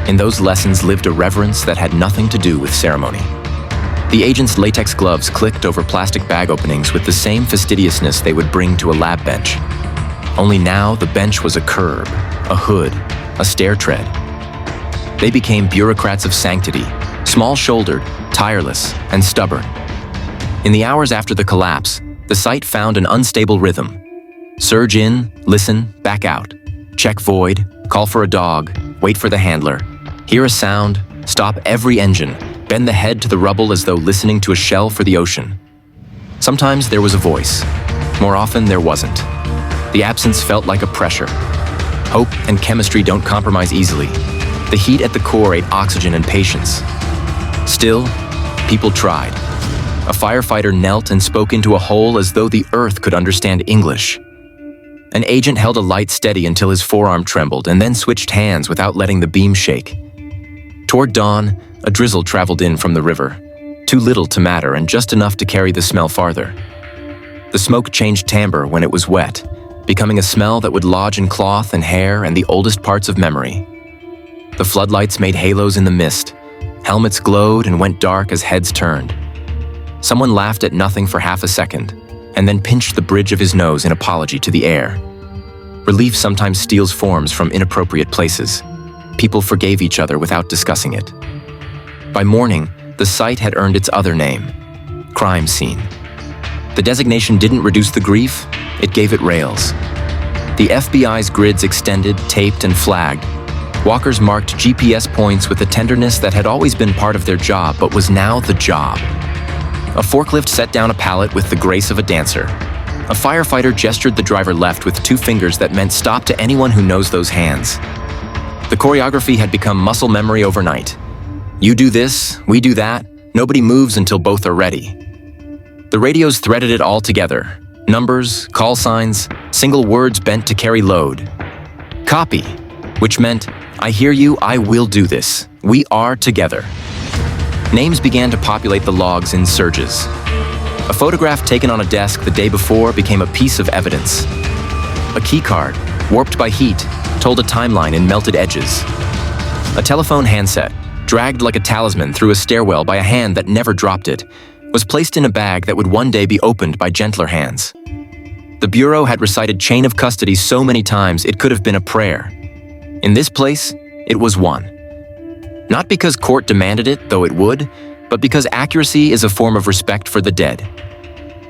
Speaker 1: In those lessons lived a reverence that had nothing to do with ceremony. The agent's latex gloves clicked over plastic bag openings with the same fastidiousness they would bring to a lab bench. Only now the bench was a curb, a hood, a stair tread. They became bureaucrats of sanctity, small-shouldered, tireless, and stubborn. In the hours after the collapse, the site found an unstable rhythm. Surge in, listen, back out. Check void, call for a dog, wait for the handler. Hear a sound, stop every engine, bend the head to the rubble as though listening to a shell for the ocean. Sometimes there was a voice. More often there wasn't. The absence felt like a pressure. Hope and chemistry don't compromise easily. The heat at the core ate oxygen and patience. Still, people tried. A firefighter knelt and spoke into a hole as though the earth could understand English. An agent held a light steady until his forearm trembled and then switched hands without letting the beam shake. Toward dawn, a drizzle traveled in from the river, too little to matter and just enough to carry the smell farther. The smoke changed timbre when it was wet, becoming a smell that would lodge in cloth and hair and the oldest parts of memory. The floodlights made halos in the mist. Helmets glowed and went dark as heads turned. Someone laughed at nothing for half a second, and then pinched the bridge of his nose in apology to the air. Relief sometimes steals forms from inappropriate places. People forgave each other without discussing it. By morning, the site had earned its other name, crime scene. The designation didn't reduce the grief, it gave it rails. The FBI's grids extended, taped, and flagged. Walkers marked GPS points with a tenderness that had always been part of their job but was now the job. A forklift set down a pallet with the grace of a dancer. A firefighter gestured the driver left with two fingers that meant stop to anyone who knows those hands. The choreography had become muscle memory overnight. You do this, we do that, nobody moves until both are ready. The radios threaded it all together. Numbers, call signs, single words bent to carry load. Copy, which meant, I hear you, I will do this. We are together. Names began to populate the logs in surges. A photograph taken on a desk the day before became a piece of evidence. A keycard, warped by heat, told a timeline in melted edges. A telephone handset, dragged like a talisman through a stairwell by a hand that never dropped it, was placed in a bag that would one day be opened by gentler hands. The Bureau had recited chain of custody so many times it could have been a prayer. In this place, it was one. Not because court demanded it, though it would, but because accuracy is a form of respect for the dead.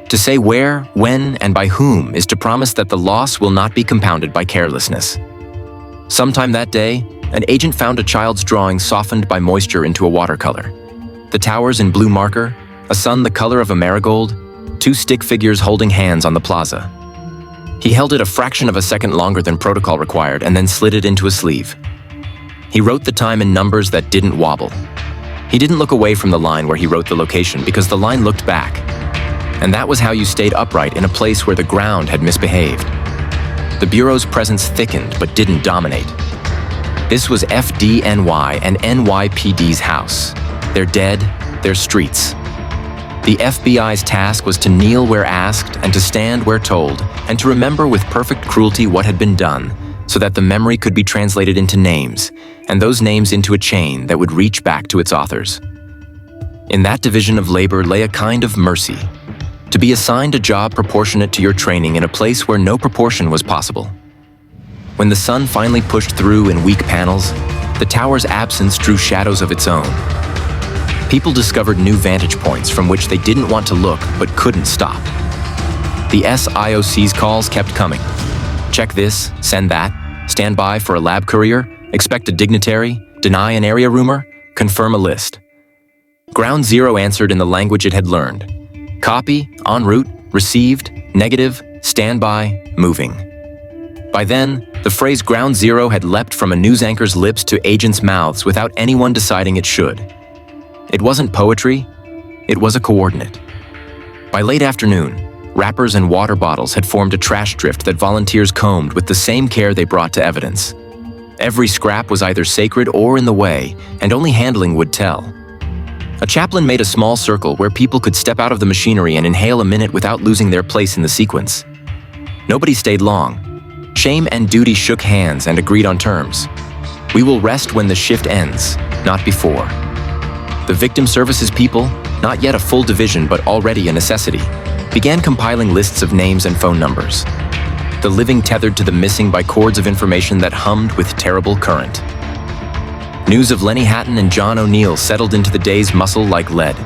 Speaker 1: To say where, when, and by whom is to promise that the loss will not be compounded by carelessness. Sometime that day, an agent found a child's drawing softened by moisture into a watercolor. The towers in blue marker, a sun the color of a marigold, two stick figures holding hands on the plaza. He held it a fraction of a second longer than protocol required and then slid it into a sleeve. He wrote the time in numbers that didn't wobble. He didn't look away from the line where he wrote the location because the line looked back. And that was how you stayed upright in a place where the ground had misbehaved. The Bureau's presence thickened but didn't dominate. This was FDNY and NYPD's house, their dead, their streets. The FBI's task was to kneel where asked and to stand where told, and to remember with perfect cruelty what had been done, so that the memory could be translated into names, and those names into a chain that would reach back to its authors. In that division of labor lay a kind of mercy, to be assigned a job proportionate to your training in a place where no proportion was possible. When the sun finally pushed through in weak panels, the tower's absence drew shadows of its own. People discovered new vantage points from which they didn't want to look but couldn't stop. The SIOC's calls kept coming. Check this, send that, stand by for a lab courier, expect a dignitary, deny an area rumor, confirm a list. Ground Zero answered in the language it had learned. Copy, en route, received, negative, standby, moving. By then, the phrase Ground Zero had leapt from a news anchor's lips to agents' mouths without anyone deciding it should. It wasn't poetry, it was a coordinate. By late afternoon, wrappers and water bottles had formed a trash drift that volunteers combed with the same care they brought to evidence. Every scrap was either sacred or in the way, and only handling would tell. A chaplain made a small circle where people could step out of the machinery and inhale a minute without losing their place in the sequence. Nobody stayed long. Shame and duty shook hands and agreed on terms. We will rest when the shift ends, not before. The victim services people, not yet a full division but already a necessity, began compiling lists of names and phone numbers. The living tethered to the missing by cords of information that hummed with terrible current. News of Lenny Hatton and John O'Neill settled into the day's muscle like lead.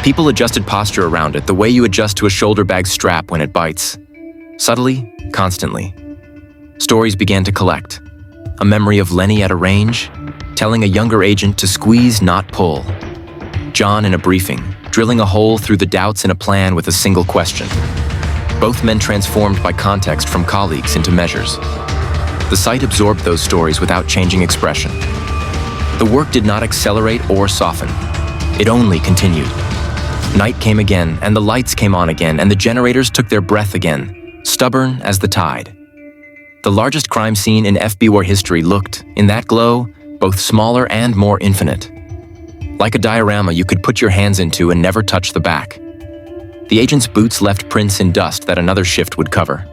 Speaker 1: People adjusted posture around it the way you adjust to a shoulder bag strap when it bites. Subtly, constantly. Stories began to collect. A memory of Lenny at a range, telling a younger agent to squeeze, not pull. John in a briefing, drilling a hole through the doubts in a plan with a single question. Both men transformed by context from colleagues into measures. The site absorbed those stories without changing expression. The work did not accelerate or soften. It only continued. Night came again, and the lights came on again, and the generators took their breath again, stubborn as the tide. The largest crime scene in FBWar history looked, in that glow, both smaller and more infinite. Like a diorama you could put your hands into and never touch the back. The agent's boots left prints in dust that another shift would cover.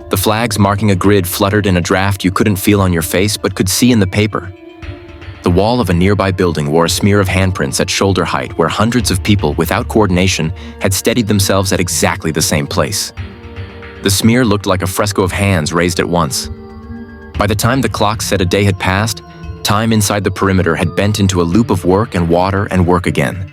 Speaker 1: The flags marking a grid fluttered in a draft you couldn't feel on your face but could see in the paper. The wall of a nearby building wore a smear of handprints at shoulder height where hundreds of people, without coordination, had steadied themselves at exactly the same place. The smear looked like a fresco of hands raised at once. By the time the clock said a day had passed, time inside the perimeter had bent into a loop of work and water and work again.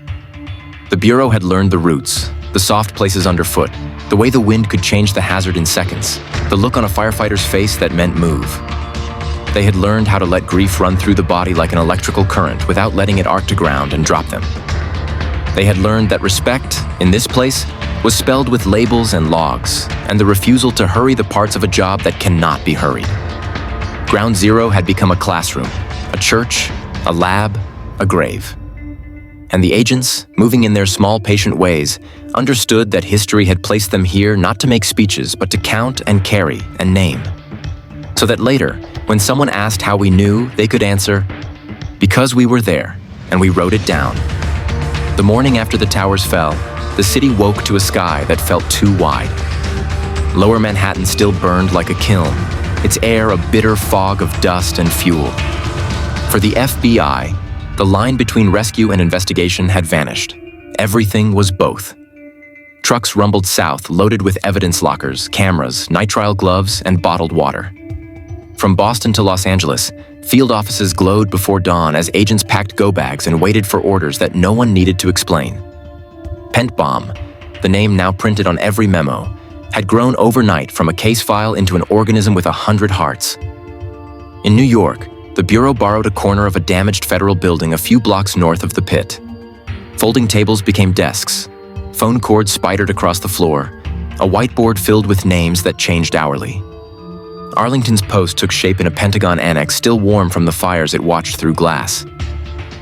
Speaker 1: The Bureau had learned the routes, the soft places underfoot, the way the wind could change the hazard in seconds, the look on a firefighter's face that meant move. They had learned how to let grief run through the body like an electrical current without letting it arc to ground and drop them. They had learned that respect, in this place, was spelled with labels and logs, and the refusal to hurry the parts of a job that cannot be hurried. Ground Zero had become a classroom, a church, a lab, a grave. And the agents, moving in their small, patient ways, understood that history had placed them here not to make speeches, but to count and carry and name. So that later, when someone asked how we knew, they could answer, because we were there, and we wrote it down. The morning after the towers fell, the city woke to a sky that felt too wide. Lower Manhattan still burned like a kiln, its air a bitter fog of dust and fuel. For the FBI, the line between rescue and investigation had vanished. Everything was both. Trucks rumbled south, loaded with evidence lockers, cameras, nitrile gloves, and bottled water. From Boston to Los Angeles, field offices glowed before dawn as agents packed go-bags and waited for orders that no one needed to explain. Pent Bomb, the name now printed on every memo, had grown overnight from a case file into an organism with 100 hearts. In New York, the Bureau borrowed a corner of a damaged federal building a few blocks north of the pit. Folding tables became desks. Phone cords spidered across the floor, a whiteboard filled with names that changed hourly. Arlington's post took shape in a Pentagon annex still warm from the fires it watched through glass.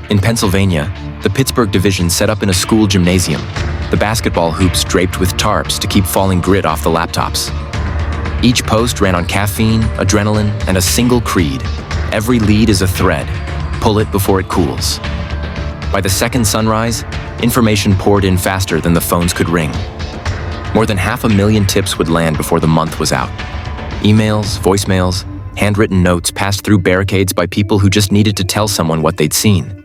Speaker 1: In Pennsylvania, the Pittsburgh division set up in a school gymnasium, the basketball hoops draped with tarps to keep falling grit off the laptops. Each post ran on caffeine, adrenaline, and a single creed. Every lead is a thread. Pull it before it cools. By the second sunrise, information poured in faster than the phones could ring. More than 500,000 tips would land before the month was out. Emails, voicemails, handwritten notes passed through barricades by people who just needed to tell someone what they'd seen.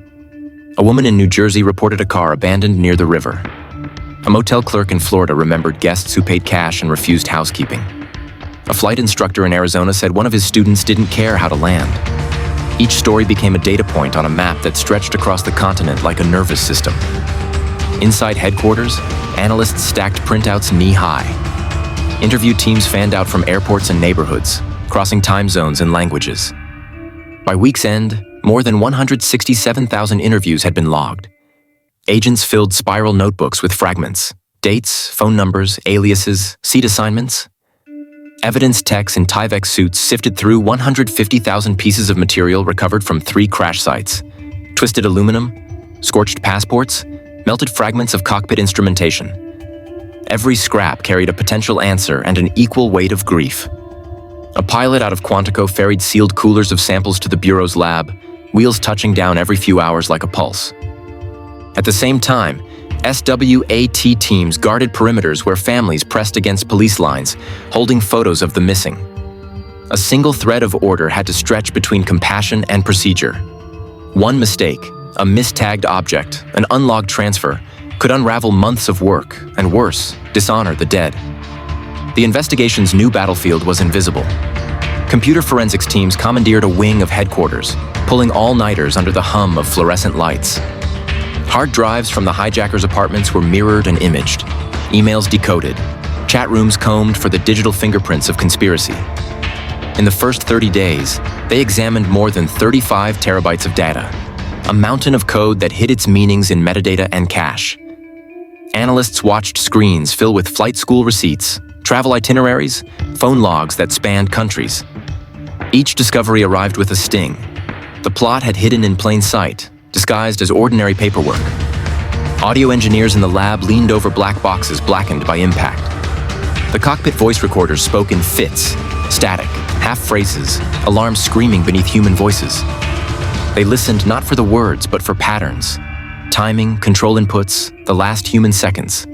Speaker 1: A woman in New Jersey reported a car abandoned near the river. A motel clerk in Florida remembered guests who paid cash and refused housekeeping. A flight instructor in Arizona said one of his students didn't care how to land. Each story became a data point on a map that stretched across the continent like a nervous system. Inside headquarters, analysts stacked printouts knee-high. Interview teams fanned out from airports and neighborhoods, crossing time zones and languages. By week's end, more than 167,000 interviews had been logged. Agents filled spiral notebooks with fragments, dates, phone numbers, aliases, seat assignments. Evidence techs in Tyvek suits sifted through 150,000 pieces of material recovered from 3 crash sites: twisted aluminum, scorched passports, melted fragments of cockpit instrumentation. Every scrap carried a potential answer and an equal weight of grief. A pilot out of Quantico ferried sealed coolers of samples to the Bureau's lab, wheels touching down every few hours like a pulse. At the same time, SWAT teams guarded perimeters where families pressed against police lines, holding photos of the missing. A single thread of order had to stretch between compassion and procedure. One mistake, a mistagged object, an unlogged transfer, could unravel months of work, and worse, dishonor the dead. The investigation's new battlefield was invisible. Computer forensics teams commandeered a wing of headquarters, pulling all-nighters under the hum of fluorescent lights. Hard drives from the hijackers' apartments were mirrored and imaged, emails decoded, chat rooms combed for the digital fingerprints of conspiracy. In the first 30 days, they examined more than 35 terabytes of data, a mountain of code that hid its meanings in metadata and cache. Analysts watched screens fill with flight school receipts, travel itineraries, phone logs that spanned countries. Each discovery arrived with a sting. The plot had hidden in plain sight, disguised as ordinary paperwork. Audio engineers in the lab leaned over black boxes blackened by impact. The cockpit voice recorders spoke in fits, static, half-phrases, alarms screaming beneath human voices. They listened not for the words, but for patterns. Timing, control inputs, the last human seconds.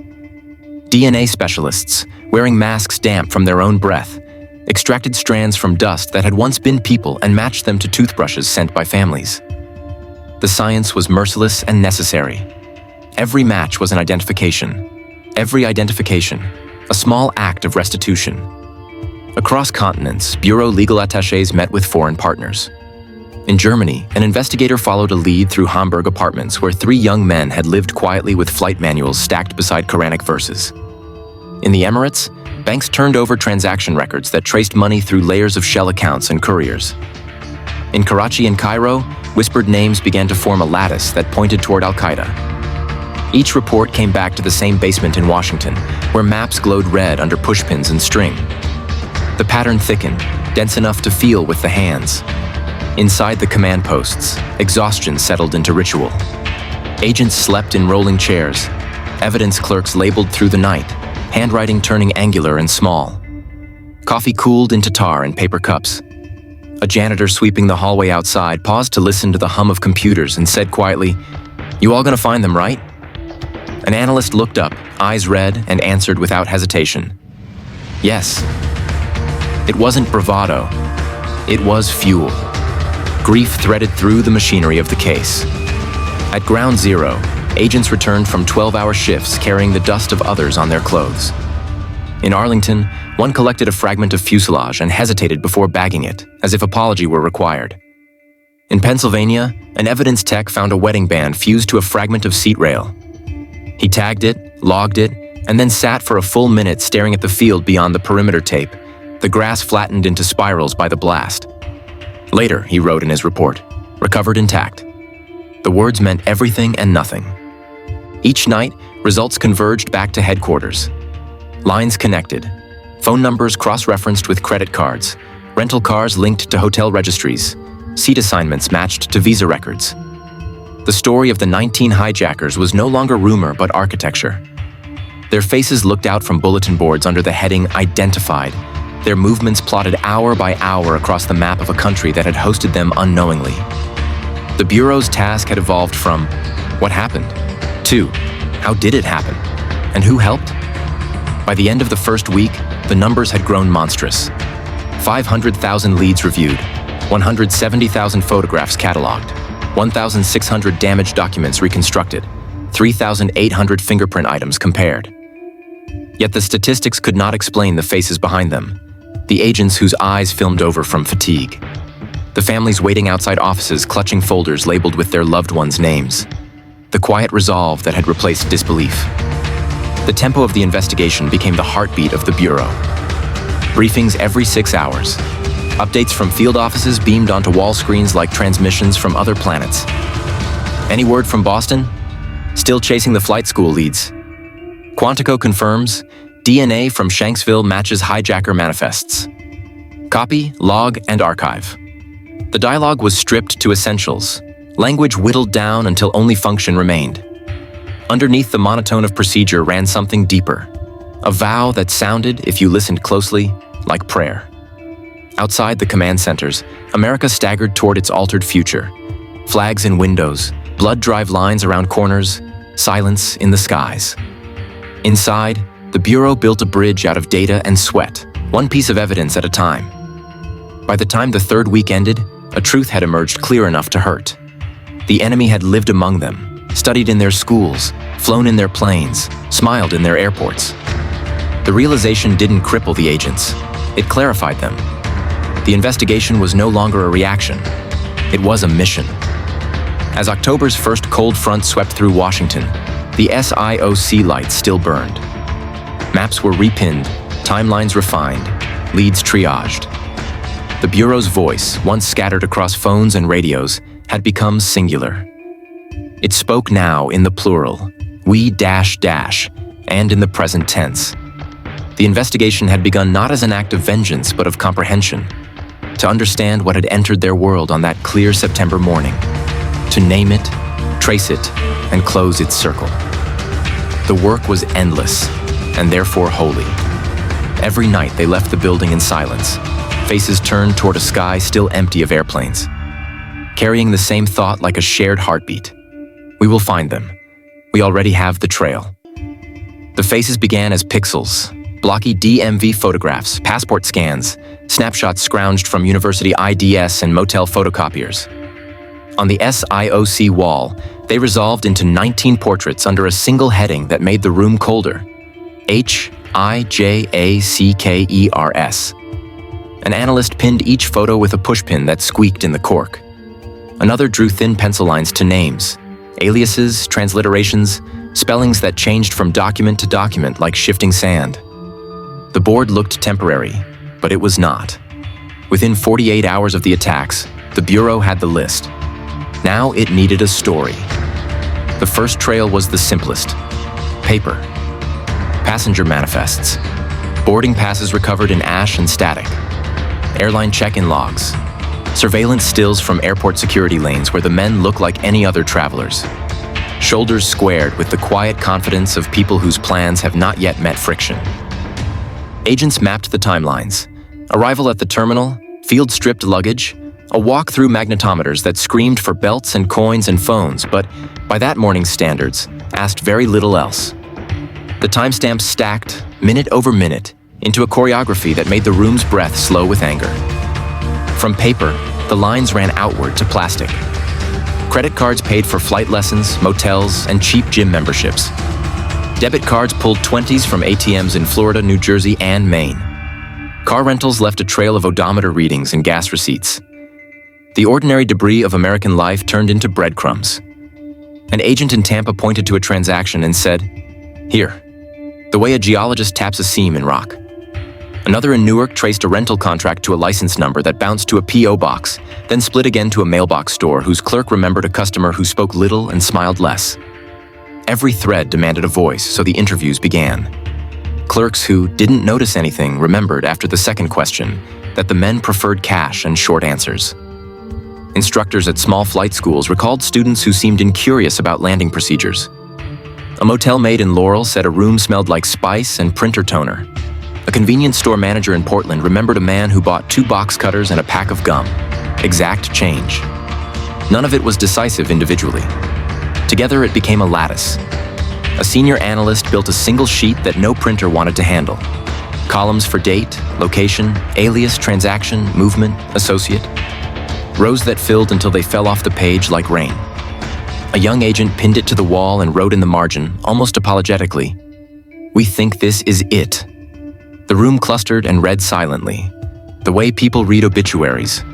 Speaker 1: DNA specialists, wearing masks damp from their own breath, extracted strands from dust that had once been people and matched them to toothbrushes sent by families. The science was merciless and necessary. Every match was an identification. Every identification, a small act of restitution. Across continents, Bureau legal attachés met with foreign partners. In Germany, an investigator followed a lead through Hamburg apartments where 3 young men had lived quietly with flight manuals stacked beside Quranic verses. In the Emirates, banks turned over transaction records that traced money through layers of shell accounts and couriers. In Karachi and Cairo, whispered names began to form a lattice that pointed toward Al-Qaeda. Each report came back to the same basement in Washington, where maps glowed red under pushpins and string. The pattern thickened, dense enough to feel with the hands. Inside the command posts, exhaustion settled into ritual. Agents slept in rolling chairs, evidence clerks labeled through the night, handwriting turning angular and small. Coffee cooled into tar in paper cups. A janitor sweeping the hallway outside paused to listen to the hum of computers and said quietly, "You all gonna find them, right?" An analyst looked up, eyes red, and answered without hesitation, "Yes." It wasn't bravado. It was fuel. Grief threaded through the machinery of the case. At Ground Zero, agents returned from 12-hour shifts carrying the dust of others on their clothes. In Arlington, one collected a fragment of fuselage and hesitated before bagging it, as if apology were required. In Pennsylvania, an evidence tech found a wedding band fused to a fragment of seat rail. He tagged it, logged it, and then sat for a full minute staring at the field beyond the perimeter tape, the grass flattened into spirals by the blast. Later, he wrote in his report, recovered intact. The words meant everything and nothing. Each night, results converged back to headquarters. Lines connected, phone numbers cross-referenced with credit cards, rental cars linked to hotel registries, seat assignments matched to visa records. The story of the 19 hijackers was no longer rumor but architecture. Their faces looked out from bulletin boards under the heading Identified, their movements plotted hour by hour across the map of a country that had hosted them unknowingly. The Bureau's task had evolved from What happened? 2. How did it happen? And who helped? By the end of the first week, the numbers had grown monstrous. 500,000 leads reviewed, 170,000 photographs cataloged, 1,600 damaged documents reconstructed, 3,800 fingerprint items compared. Yet the statistics could not explain the faces behind them, the agents whose eyes filmed over from fatigue, the families waiting outside offices clutching folders labeled with their loved ones' names, the quiet resolve that had replaced disbelief. The tempo of the investigation became the heartbeat of the Bureau. Briefings every 6 hours. Updates from field offices beamed onto wall screens like transmissions from other planets. Any word from Boston? Still chasing the flight school leads. Quantico confirms DNA from Shanksville matches hijacker manifests. Copy, log, and archive. The dialogue was stripped to essentials, language whittled down until only function remained. Underneath the monotone of procedure ran something deeper, a vow that sounded, if you listened closely, like prayer. Outside the command centers, America staggered toward its altered future. Flags in windows, blood-drive lines around corners, silence in the skies. Inside, the Bureau built a bridge out of data and sweat, one piece of evidence at a time. By the time the third week ended, a truth had emerged clear enough to hurt. The enemy had lived among them, studied in their schools, flown in their planes, smiled in their airports. The realization didn't cripple the agents. It clarified them. The investigation was no longer a reaction. It was a mission. As October's first cold front swept through Washington, the SIOC lights still burned. Maps were repinned, timelines refined, leads triaged. The Bureau's voice, once scattered across phones and radios, had become singular. It spoke now in the plural, we dash dash, and in the present tense. The investigation had begun not as an act of vengeance, but of comprehension, to understand what had entered their world on that clear September morning, to name it, trace it, and close its circle. The work was endless, and therefore holy. Every night they left the building in silence, faces turned toward a sky still empty of airplanes, carrying the same thought like a shared heartbeat. We will find them. We already have the trail. The faces began as pixels, blocky DMV photographs, passport scans, snapshots scrounged from university IDS and motel photocopiers. On the SIOC wall, they resolved into 19 portraits under a single heading that made the room colder. HIJACKERS. An analyst pinned each photo with a pushpin that squeaked in the cork. Another drew thin pencil lines to names, aliases, transliterations, spellings that changed from document to document like shifting sand. The board looked temporary, but it was not. Within 48 hours of the attacks, the Bureau had the list. Now it needed a story. The first trail was the simplest. Paper. Passenger manifests. Boarding passes recovered in ash and static. Airline check-in logs. Surveillance stills from airport security lanes where the men look like any other travelers. Shoulders squared with the quiet confidence of people whose plans have not yet met friction. Agents mapped the timelines. Arrival at the terminal, field-stripped luggage, a walk through magnetometers that screamed for belts and coins and phones, but by that morning's standards, asked very little else. The timestamps stacked, minute over minute, into a choreography that made the room's breath slow with anger. From paper, the lines ran outward to plastic. Credit cards paid for flight lessons, motels, and cheap gym memberships. Debit cards pulled 20s from ATMs in Florida, New Jersey, and Maine. Car rentals left a trail of odometer readings and gas receipts. The ordinary debris of American life turned into breadcrumbs. An agent in Tampa pointed to a transaction and said, "Here," the way a geologist taps a seam in rock. Another in Newark traced a rental contract to a license number that bounced to a P.O. box, then split again to a mailbox store whose clerk remembered a customer who spoke little and smiled less. Every thread demanded a voice, so the interviews began. Clerks who didn't notice anything remembered after the second question that the men preferred cash and short answers. Instructors at small flight schools recalled students who seemed incurious about landing procedures. A motel maid in Laurel said a room smelled like spice and printer toner. A convenience store manager in Portland remembered a man who bought 2 box cutters and a pack of gum. Exact change. None of it was decisive individually. Together, it became a lattice. A senior analyst built a single sheet that no printer wanted to handle. Columns for date, location, alias, transaction, movement, associate. Rows that filled until they fell off the page like rain. A young agent pinned it to the wall and wrote in the margin, almost apologetically, "We think this is it." The room clustered and read silently, the way people read obituaries.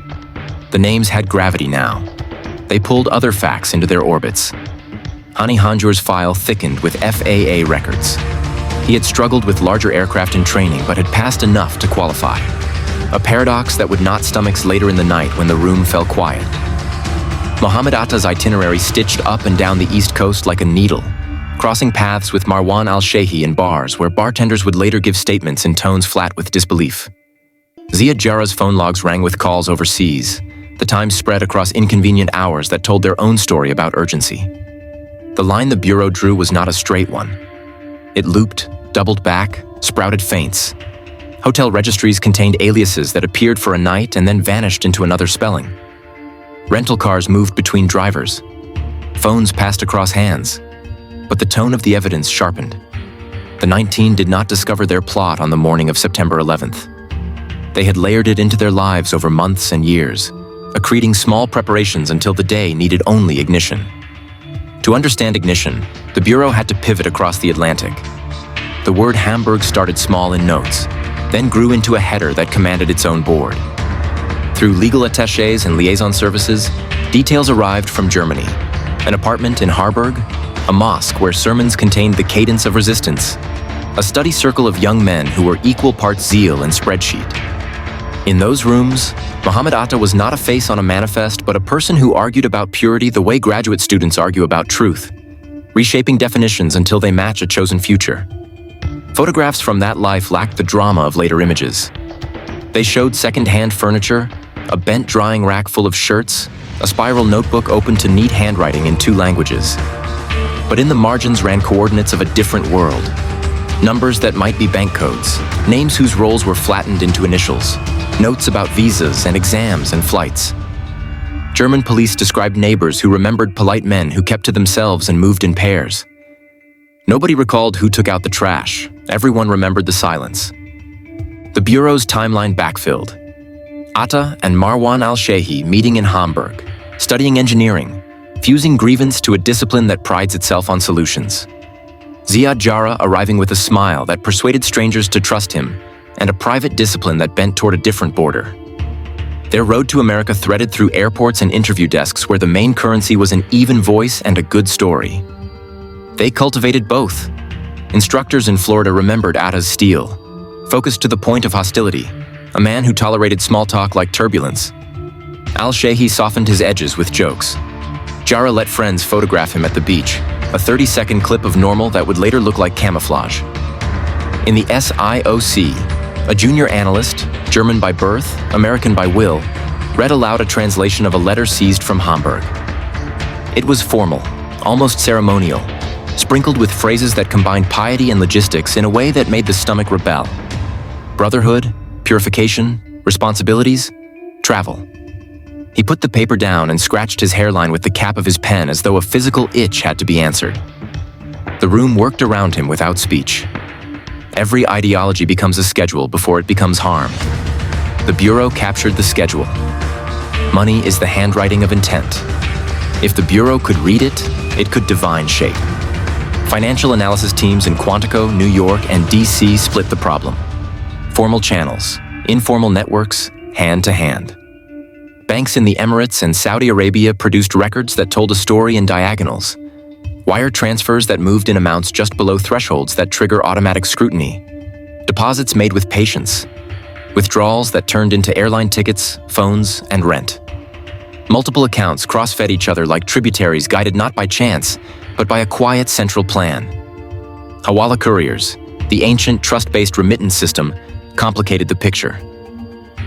Speaker 1: The names had gravity now. They pulled other facts into their orbits. Hani Hanjour's file thickened with FAA records. He had struggled with larger aircraft in training, but had passed enough to qualify. A paradox that would knot stomachs later in the night when the room fell quiet. Mohammed Atta's itinerary stitched up and down the East Coast like a needle, crossing paths with Marwan al-Shehi in bars where bartenders would later give statements in tones flat with disbelief. Ziad Jarrah's phone logs rang with calls overseas, the time spread across inconvenient hours that told their own story about urgency. The line the Bureau drew was not a straight one. It looped, doubled back, sprouted feints. Hotel registries contained aliases that appeared for a night and then vanished into another spelling. Rental cars moved between drivers. Phones passed across hands. But the tone of the evidence sharpened. The 19 did not discover their plot on the morning of September 11th. They had layered it into their lives over months and years, accreting small preparations until the day needed only ignition. To understand ignition, the Bureau had to pivot across the Atlantic. The word Hamburg started small in notes, then grew into a header that commanded its own board. Through legal attachés and liaison services, details arrived from Germany. An apartment in Harburg, a mosque where sermons contained the cadence of resistance, a study circle of young men who were equal parts zeal and spreadsheet. In those rooms, Mohammed Atta was not a face on a manifest, but a person who argued about purity the way graduate students argue about truth, reshaping definitions until they match a chosen future. Photographs from that life lacked the drama of later images. They showed second-hand furniture, a bent drying rack full of shirts, a spiral notebook open to neat handwriting in 2 languages. But in the margins ran coordinates of a different world. Numbers that might be bank codes, names whose roles were flattened into initials, notes about visas and exams and flights. German police described neighbors who remembered polite men who kept to themselves and moved in pairs. Nobody recalled who took out the trash. Everyone remembered the silence. The Bureau's timeline backfilled. Atta and Marwan al-Shehi meeting in Hamburg, studying engineering, fusing grievance to a discipline that prides itself on solutions. Ziad Jarrah arriving with a smile that persuaded strangers to trust him, and a private discipline that bent toward a different border. Their road to America threaded through airports and interview desks where the main currency was an even voice and a good story. They cultivated both. Instructors in Florida remembered Atta's steel, focused to the point of hostility, a man who tolerated small talk like turbulence. Al-Shehi softened his edges with jokes. Jarrah let friends photograph him at the beach, a 30-second clip of normal that would later look like camouflage. In the SIOC, a junior analyst, German by birth, American by will, read aloud a translation of a letter seized from Hamburg. It was formal, almost ceremonial, sprinkled with phrases that combined piety and logistics in a way that made the stomach rebel. Brotherhood, purification, responsibilities, travel. He put the paper down and scratched his hairline with the cap of his pen as though a physical itch had to be answered. The room worked around him without speech. Every ideology becomes a schedule before it becomes harm. The Bureau captured the schedule. Money is the handwriting of intent. If the Bureau could read it, it could divine shape. Financial analysis teams in Quantico, New York, and DC split the problem. Formal channels, informal networks, hand to hand. Banks in the Emirates and Saudi Arabia produced records that told a story in diagonals. Wire transfers that moved in amounts just below thresholds that trigger automatic scrutiny. Deposits made with patience. Withdrawals that turned into airline tickets, phones, and rent. Multiple accounts cross-fed each other like tributaries guided not by chance, but by a quiet central plan. Hawala couriers, the ancient trust-based remittance system, complicated the picture.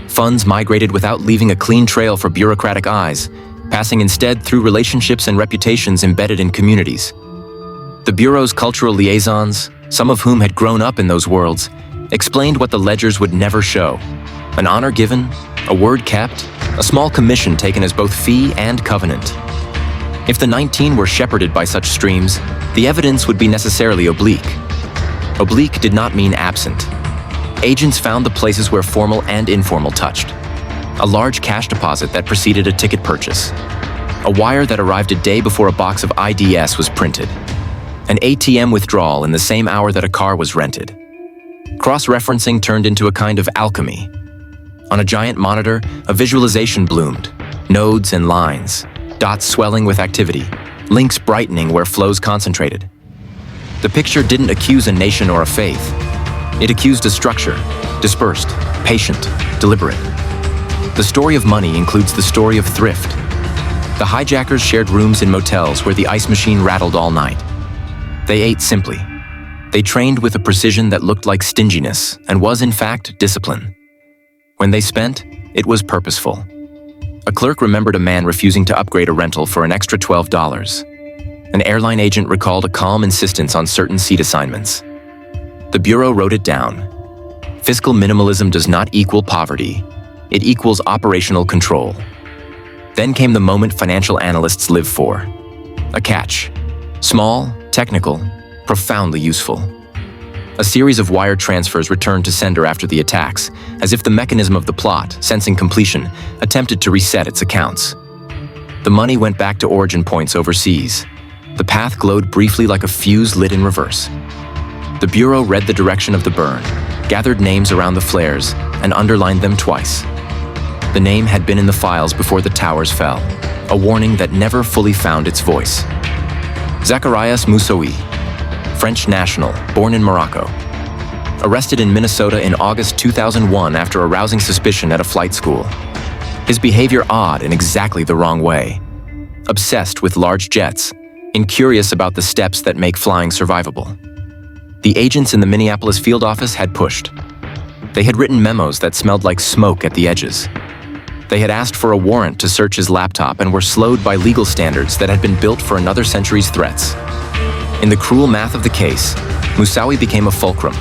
Speaker 1: Funds migrated without leaving a clean trail for bureaucratic eyes, passing instead through relationships and reputations embedded in communities. The Bureau's cultural liaisons, some of whom had grown up in those worlds, explained what the ledgers would never show. An honor given, a word kept, a small commission taken as both fee and covenant. If the 19 were shepherded by such streams, the evidence would be necessarily oblique. Oblique did not mean absent. Agents found the places where formal and informal touched. A large cash deposit that preceded a ticket purchase. A wire that arrived a day before a box of IDs was printed. An ATM withdrawal in the same hour that a car was rented. Cross-referencing turned into a kind of alchemy. On a giant monitor, a visualization bloomed. Nodes and lines, dots swelling with activity, links brightening where flows concentrated. The picture didn't accuse a nation or a faith. It accused a structure, dispersed, patient, deliberate. The story of money includes the story of thrift. The hijackers shared rooms in motels where the ice machine rattled all night. They ate simply. They trained with a precision that looked like stinginess and was, in fact, discipline. When they spent, it was purposeful. A clerk remembered a man refusing to upgrade a rental for an extra $12. An airline agent recalled a calm insistence on certain seat assignments. The Bureau wrote it down. Fiscal minimalism does not equal poverty. It equals operational control. Then came the moment financial analysts live for. A catch. Small, technical, profoundly useful. A series of wire transfers returned to sender after the attacks, as if the mechanism of the plot, sensing completion, attempted to reset its accounts. The money went back to origin points overseas. The path glowed briefly like a fuse lit in reverse. The Bureau read the direction of the burn, gathered names around the flares, and underlined them twice. The name had been in the files before the towers fell, a warning that never fully found its voice. Zacharias Moussaoui, French national, born in Morocco. Arrested in Minnesota in August 2001 after arousing suspicion at a flight school. His behavior odd in exactly the wrong way. Obsessed with large jets, incurious about the steps that make flying survivable. The agents in the Minneapolis field office had pushed. They had written memos that smelled like smoke at the edges. They had asked for a warrant to search his laptop and were slowed by legal standards that had been built for another century's threats. In the cruel math of the case, Moussaoui became a fulcrum,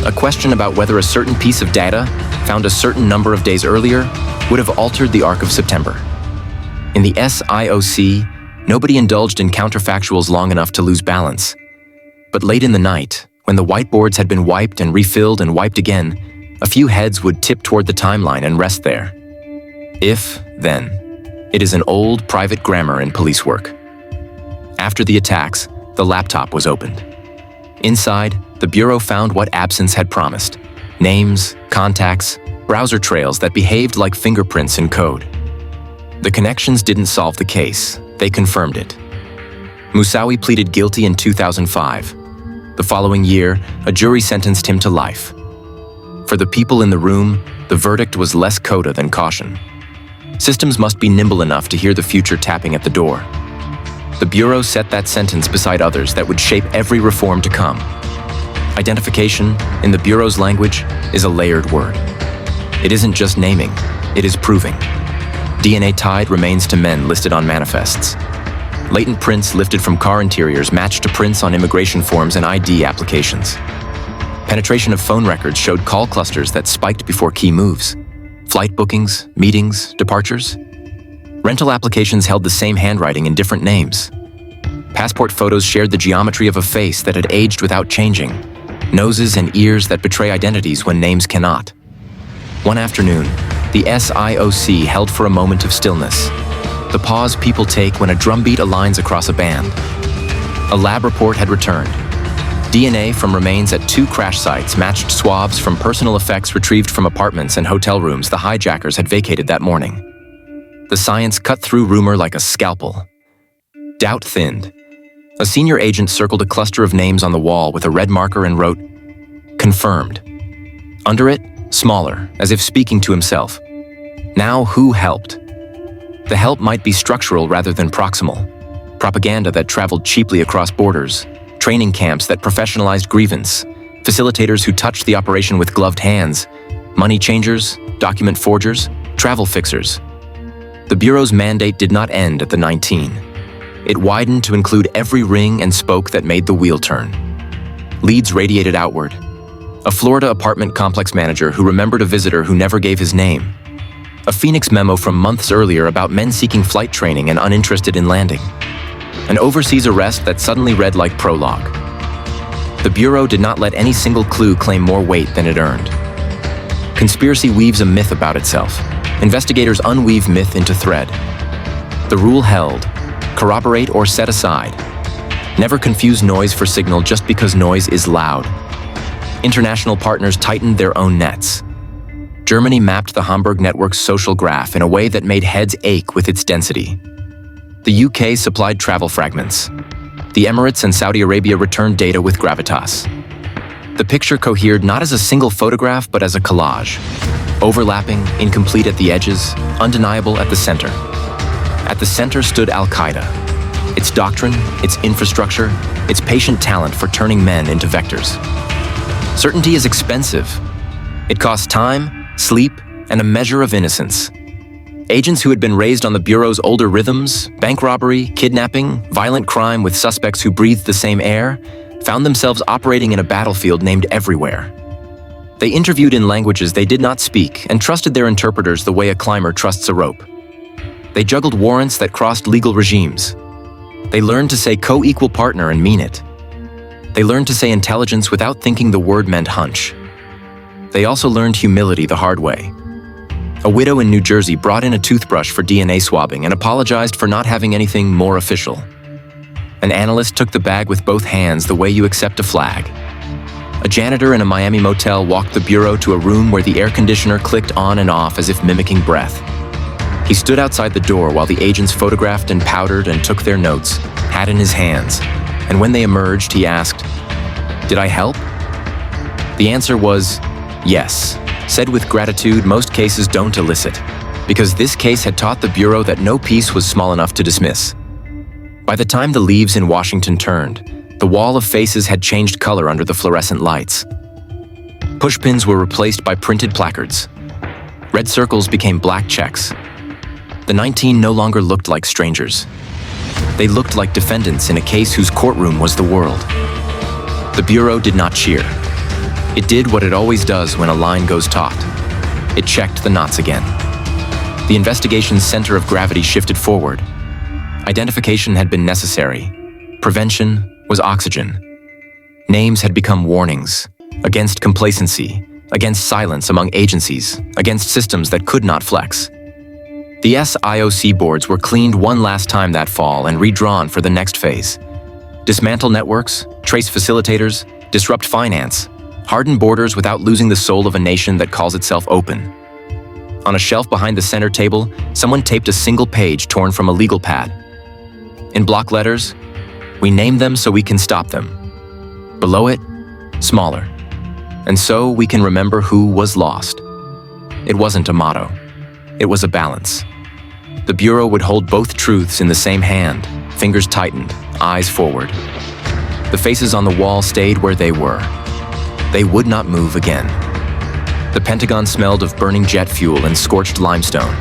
Speaker 1: a question about whether a certain piece of data, found a certain number of days earlier, would have altered the arc of September. In the SIOC, nobody indulged in counterfactuals long enough to lose balance. But late in the night, when the whiteboards had been wiped and refilled and wiped again, a few heads would tip toward the timeline and rest there. If, then. It is an old private grammar in police work. After the attacks, the laptop was opened. Inside, the Bureau found what absence had promised. Names, contacts, browser trails that behaved like fingerprints in code. The connections didn't solve the case, they confirmed it. Moussaoui pleaded guilty in 2005. The following year, a jury sentenced him to life. For the people in the room, the verdict was less coda than caution. Systems must be nimble enough to hear the future tapping at the door. The Bureau set that sentence beside others that would shape every reform to come. Identification, in the Bureau's language, is a layered word. It isn't just naming, it is proving. DNA tied remains to men listed on manifests. Latent prints lifted from car interiors matched to prints on immigration forms and ID applications. Penetration of phone records showed call clusters that spiked before key moves. Flight bookings, meetings, departures. Rental applications held the same handwriting in different names. Passport photos shared the geometry of a face that had aged without changing. Noses and ears that betray identities when names cannot. One afternoon, the SIOC held for a moment of stillness. The pause people take when a drumbeat aligns across a band. A lab report had returned. DNA from remains at 2 crash sites matched swabs from personal effects retrieved from apartments and hotel rooms the hijackers had vacated that morning. The science cut through rumor like a scalpel. Doubt thinned. A senior agent circled a cluster of names on the wall with a red marker and wrote, "Confirmed." Under it, smaller, as if speaking to himself. Now who helped? The help might be structural rather than proximal. Propaganda that traveled cheaply across borders, training camps that professionalized grievance, facilitators who touched the operation with gloved hands, money changers, document forgers, travel fixers. The Bureau's mandate did not end at the 19. It widened to include every ring and spoke that made the wheel turn. Leads radiated outward. A Florida apartment complex manager who remembered a visitor who never gave his name. A Phoenix memo from months earlier about men seeking flight training and uninterested in landing. An overseas arrest that suddenly read like prologue. The Bureau did not let any single clue claim more weight than it earned. Conspiracy weaves a myth about itself. Investigators unweave myth into thread. The rule held: corroborate or set aside. Never confuse noise for signal just because noise is loud. International partners tightened their own nets. Germany mapped the Hamburg network's social graph in a way that made heads ache with its density. The UK supplied travel fragments. The Emirates and Saudi Arabia returned data with gravitas. The picture cohered not as a single photograph, but as a collage. Overlapping, incomplete at the edges, undeniable at the center. At the center stood Al-Qaeda. Its doctrine, its infrastructure, its patient talent for turning men into vectors. Certainty is expensive. It costs time, sleep, and a measure of innocence. Agents who had been raised on the Bureau's older rhythms, bank robbery, kidnapping, violent crime with suspects who breathed the same air, found themselves operating in a battlefield named everywhere. They interviewed in languages they did not speak and trusted their interpreters the way a climber trusts a rope. They juggled warrants that crossed legal regimes. They learned to say co-equal partner and mean it. They learned to say intelligence without thinking the word meant hunch. They also learned humility the hard way. A widow in New Jersey brought in a toothbrush for DNA swabbing and apologized for not having anything more official. An analyst took the bag with both hands the way you accept a flag. A janitor in a Miami motel walked the Bureau to a room where the air conditioner clicked on and off as if mimicking breath. He stood outside the door while the agents photographed and powdered and took their notes, hat in his hands, and when they emerged, he asked, "Did I help?" The answer was, yes. Said with gratitude, most cases don't elicit, because this case had taught the Bureau that no piece was small enough to dismiss. By the time the leaves in Washington turned, the wall of faces had changed color under the fluorescent lights. Pushpins were replaced by printed placards. Red circles became black checks. The 19 no longer looked like strangers. They looked like defendants in a case whose courtroom was the world. The Bureau did not cheer. It did what it always does when a line goes taut. It checked the knots again. The investigation's center of gravity shifted forward. Identification had been necessary. Prevention was oxygen. Names had become warnings against complacency, against silence among agencies, against systems that could not flex. The SIOC boards were cleaned one last time that fall and redrawn for the next phase. Dismantle networks, trace facilitators, disrupt finance, harden borders without losing the soul of a nation that calls itself open. On a shelf behind the center table, someone taped a single page torn from a legal pad. In block letters, "We name them so we can stop them." Below it, smaller. "And so we can remember who was lost." It wasn't a motto. It was a balance. The Bureau would hold both truths in the same hand, fingers tightened, eyes forward. The faces on the wall stayed where they were. They would not move again. The Pentagon smelled of burning jet fuel and scorched limestone.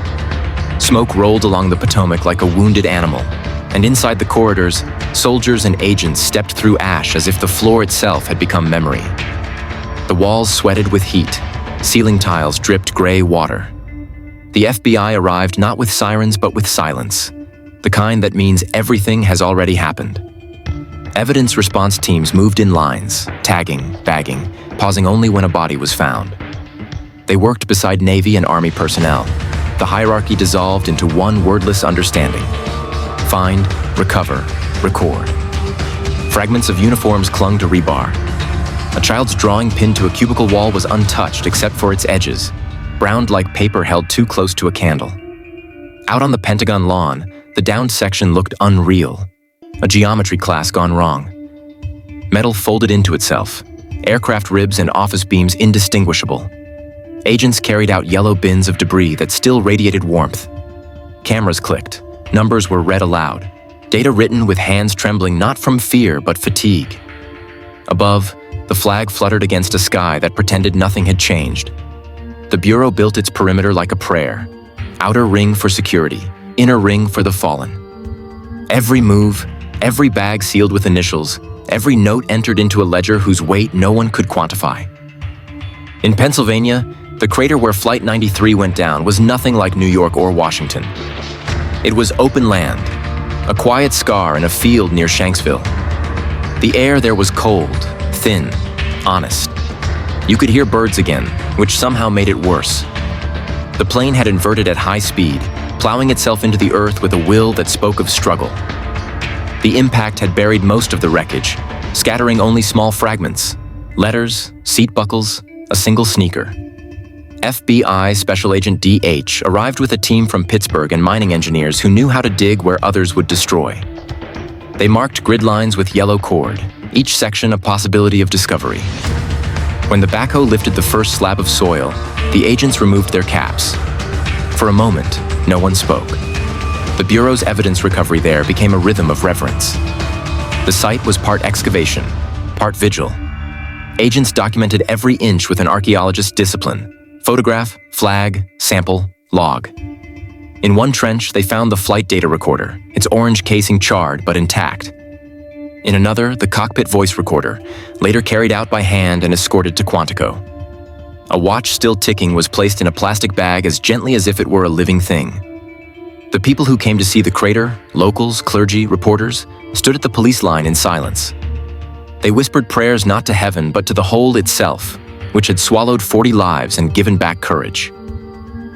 Speaker 1: Smoke rolled along the Potomac like a wounded animal, and inside the corridors, soldiers and agents stepped through ash as if the floor itself had become memory. The walls sweated with heat. Ceiling tiles dripped gray water. The FBI arrived not with sirens but with silence, the kind that means everything has already happened. Evidence response teams moved in lines, tagging, bagging, pausing only when a body was found. They worked beside Navy and Army personnel. The hierarchy dissolved into one wordless understanding. Find, recover, record. Fragments of uniforms clung to rebar. A child's drawing pinned to a cubicle wall was untouched except for its edges, browned like paper held too close to a candle. Out on the Pentagon lawn, the downed section looked unreal, a geometry class gone wrong. Metal folded into itself, aircraft ribs and office beams indistinguishable. Agents carried out yellow bins of debris that still radiated warmth. Cameras clicked, numbers were read aloud, data written with hands trembling not from fear but fatigue. Above, the flag fluttered against a sky that pretended nothing had changed. The Bureau built its perimeter like a prayer. Outer ring for security, inner ring for the fallen. Every move, every bag sealed with initials, every note entered into a ledger whose weight no one could quantify. In Pennsylvania, the crater where Flight 93 went down was nothing like New York or Washington. It was open land, a quiet scar in a field near Shanksville. The air there was cold, thin, honest. You could hear birds again, which somehow made it worse. The plane had inverted at high speed, plowing itself into the earth with a will that spoke of struggle. The impact had buried most of the wreckage, scattering only small fragments: letters, seat buckles, a single sneaker. FBI Special Agent D.H. arrived with a team from Pittsburgh and mining engineers who knew how to dig where others would destroy. They marked grid lines with yellow cord, each section a possibility of discovery. When the backhoe lifted the first slab of soil, the agents removed their caps. For a moment, no one spoke. The Bureau's evidence recovery there became a rhythm of reverence. The site was part excavation, part vigil. Agents documented every inch with an archaeologist's discipline: photograph, flag, sample, log. In one trench, they found the flight data recorder, its orange casing charred but intact. In another, the cockpit voice recorder, later carried out by hand and escorted to Quantico. A watch still ticking was placed in a plastic bag as gently as if it were a living thing. The people who came to see the crater, locals, clergy, reporters, stood at the police line in silence. They whispered prayers not to heaven but to the hole itself, which had swallowed 40 lives and given back courage.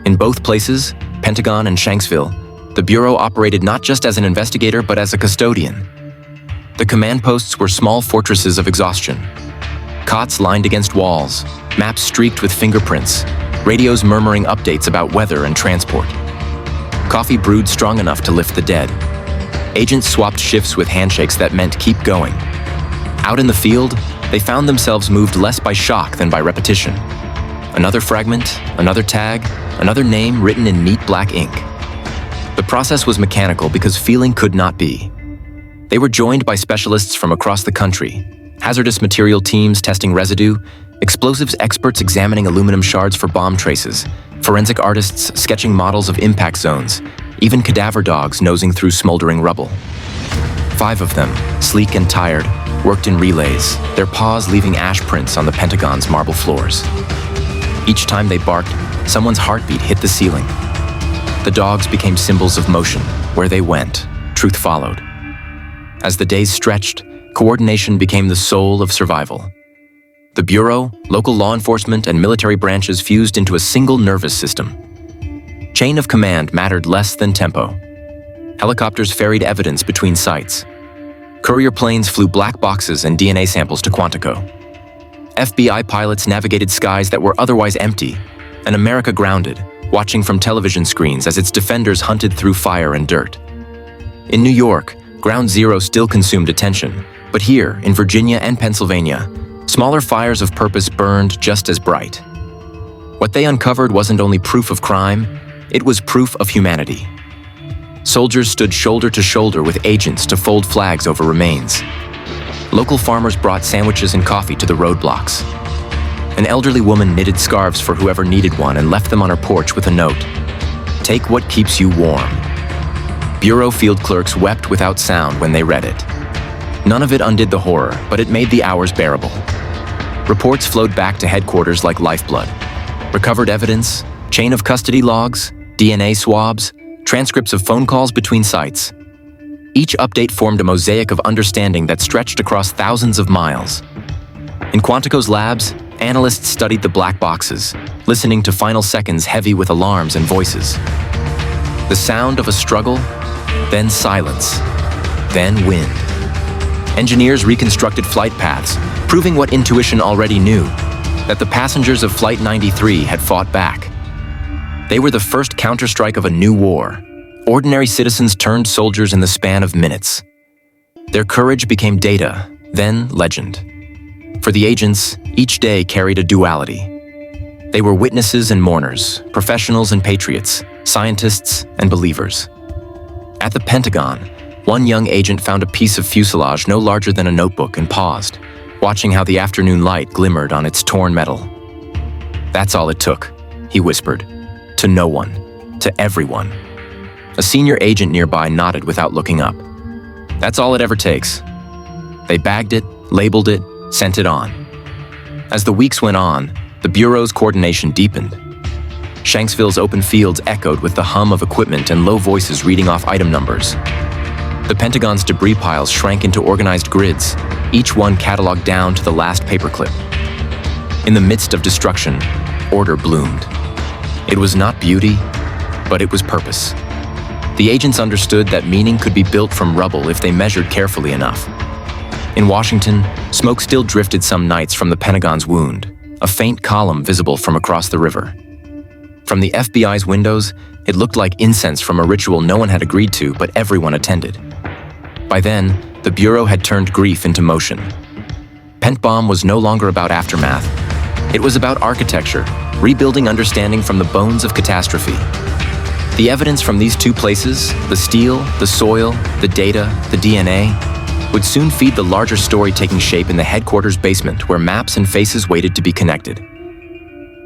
Speaker 1: In both places, Pentagon and Shanksville, the Bureau operated not just as an investigator but as a custodian. The command posts were small fortresses of exhaustion. Cots lined against walls, maps streaked with fingerprints, radios murmuring updates about weather and transport. Coffee brewed strong enough to lift the dead. Agents swapped shifts with handshakes that meant keep going. Out in the field, they found themselves moved less by shock than by repetition. Another fragment, another tag, another name written in neat black ink. The process was mechanical because feeling could not be. They were joined by specialists from across the country, hazardous material teams testing residue, explosives experts examining aluminum shards for bomb traces, forensic artists sketching models of impact zones, even cadaver dogs nosing through smoldering rubble. 5 of them, sleek and tired, worked in relays, their paws leaving ash prints on the Pentagon's marble floors. Each time they barked, someone's heartbeat hit the ceiling. The dogs became symbols of motion. Where they went, truth followed. As the days stretched, coordination became the soul of survival. The Bureau, local law enforcement, and military branches fused into a single nervous system. Chain of command mattered less than tempo. Helicopters ferried evidence between sites. Courier planes flew black boxes and DNA samples to Quantico. FBI pilots navigated skies that were otherwise empty, and America grounded, watching from television screens as its defenders hunted through fire and dirt. In New York, Ground Zero still consumed attention, but here, in Virginia and Pennsylvania, smaller fires of purpose burned just as bright. What they uncovered wasn't only proof of crime, it was proof of humanity. Soldiers stood shoulder to shoulder with agents to fold flags over remains. Local farmers brought sandwiches and coffee to the roadblocks. An elderly woman knitted scarves for whoever needed one and left them on her porch with a note: "Take what keeps you warm." Bureau field clerks wept without sound when they read it. None of it undid the horror, but it made the hours bearable. Reports flowed back to headquarters like lifeblood. Recovered evidence, chain of custody logs, DNA swabs, transcripts of phone calls between sites. Each update formed a mosaic of understanding that stretched across thousands of miles. In Quantico's labs, analysts studied the black boxes, listening to final seconds heavy with alarms and voices. The sound of a struggle, then silence, then wind. Engineers reconstructed flight paths, proving what intuition already knew, that the passengers of Flight 93 had fought back. They were the first counterstrike of a new war. Ordinary citizens turned soldiers in the span of minutes. Their courage became data, then legend. For the agents, each day carried a duality. They were witnesses and mourners, professionals and patriots, scientists and believers. At the Pentagon, one young agent found a piece of fuselage no larger than a notebook and paused, watching how the afternoon light glimmered on its torn metal. "That's all it took," he whispered. To no one, to everyone. A senior agent nearby nodded without looking up. "That's all it ever takes." They bagged it, labeled it, sent it on. As the weeks went on, the Bureau's coordination deepened. Shanksville's open fields echoed with the hum of equipment and low voices reading off item numbers. The Pentagon's debris piles shrank into organized grids, each one cataloged down to the last paperclip. In the midst of destruction, order bloomed. It was not beauty, but it was purpose. The agents understood that meaning could be built from rubble if they measured carefully enough. In Washington, smoke still drifted some nights from the Pentagon's wound, a faint column visible from across the river. From the FBI's windows, it looked like incense from a ritual no one had agreed to, but everyone attended. By then, the Bureau had turned grief into motion. Pent Bomb was no longer about aftermath. It was about architecture, rebuilding understanding from the bones of catastrophe. The evidence from these two places, the steel, the soil, the data, the DNA, would soon feed the larger story taking shape in the headquarters basement where maps and faces waited to be connected.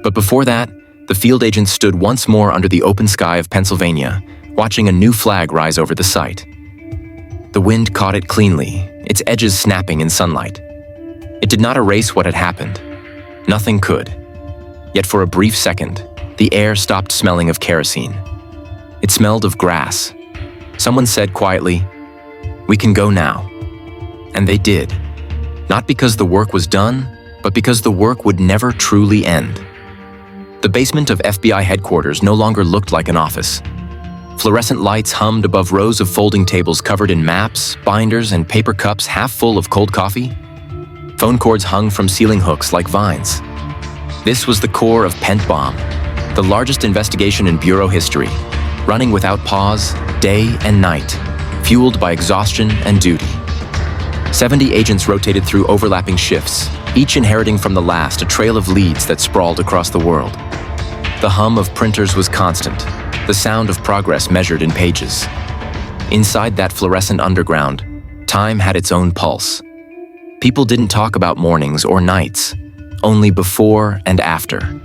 Speaker 1: But before that, the field agents stood once more under the open sky of Pennsylvania, watching a new flag rise over the site. The wind caught it cleanly, its edges snapping in sunlight. It did not erase what had happened. Nothing could. Yet for a brief second, the air stopped smelling of kerosene. It smelled of grass. Someone said quietly, "We can go now." And they did. Not because the work was done, but because the work would never truly end. The basement of FBI headquarters no longer looked like an office. Fluorescent lights hummed above rows of folding tables covered in maps, binders, and paper cups half full of cold coffee. Phone cords hung from ceiling hooks like vines. This was the core of Pent Bomb, the largest investigation in Bureau history, running without pause, day and night, fueled by exhaustion and duty. 70 agents rotated through overlapping shifts, each inheriting from the last a trail of leads that sprawled across the world. The hum of printers was constant, the sound of progress measured in pages. Inside that fluorescent underground, time had its own pulse. People didn't talk about mornings or nights, only before and after.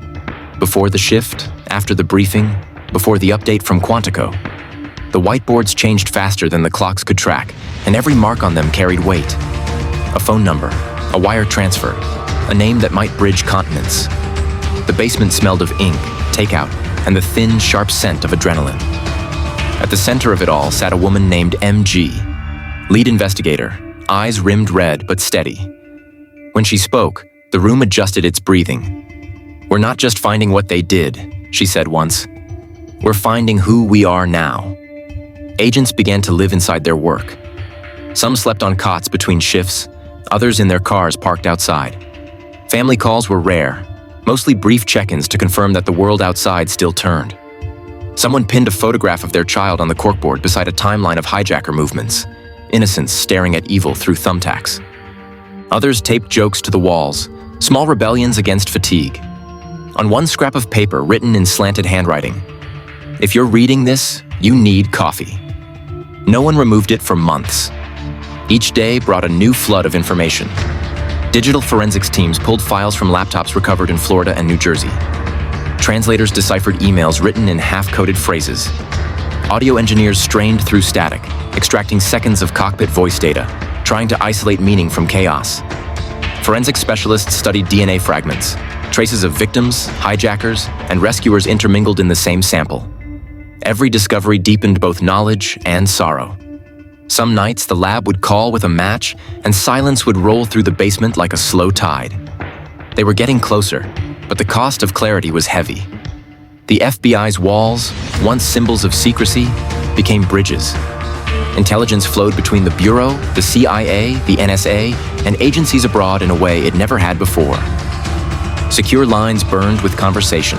Speaker 1: Before the shift, after the briefing, before the update from Quantico. The whiteboards changed faster than the clocks could track, and every mark on them carried weight. A phone number, a wire transfer, a name that might bridge continents. The basement smelled of ink, takeout, and the thin, sharp scent of adrenaline. At the center of it all sat a woman named MG, lead investigator, eyes rimmed red but steady. When she spoke, the room adjusted its breathing. "We're not just finding what they did," she said once. "We're finding who we are now." Agents began to live inside their work. Some slept on cots between shifts, others in their cars parked outside. Family calls were rare, mostly brief check-ins to confirm that the world outside still turned. Someone pinned a photograph of their child on the corkboard beside a timeline of hijacker movements, innocents staring at evil through thumbtacks. Others taped jokes to the walls, small rebellions against fatigue. On one scrap of paper written in slanted handwriting, "If you're reading this, you need coffee." No one removed it for months. Each day brought a new flood of information. Digital forensics teams pulled files from laptops recovered in Florida and New Jersey. Translators deciphered emails written in half-coded phrases. Audio engineers strained through static, extracting seconds of cockpit voice data, trying to isolate meaning from chaos. Forensic specialists studied DNA fragments, traces of victims, hijackers, and rescuers intermingled in the same sample. Every discovery deepened both knowledge and sorrow. Some nights, the lab would call with a match, and silence would roll through the basement like a slow tide. They were getting closer, but the cost of clarity was heavy. The FBI's walls, once symbols of secrecy, became bridges. Intelligence flowed between the Bureau, the CIA, the NSA, and agencies abroad in a way it never had before. Secure lines burned with conversation.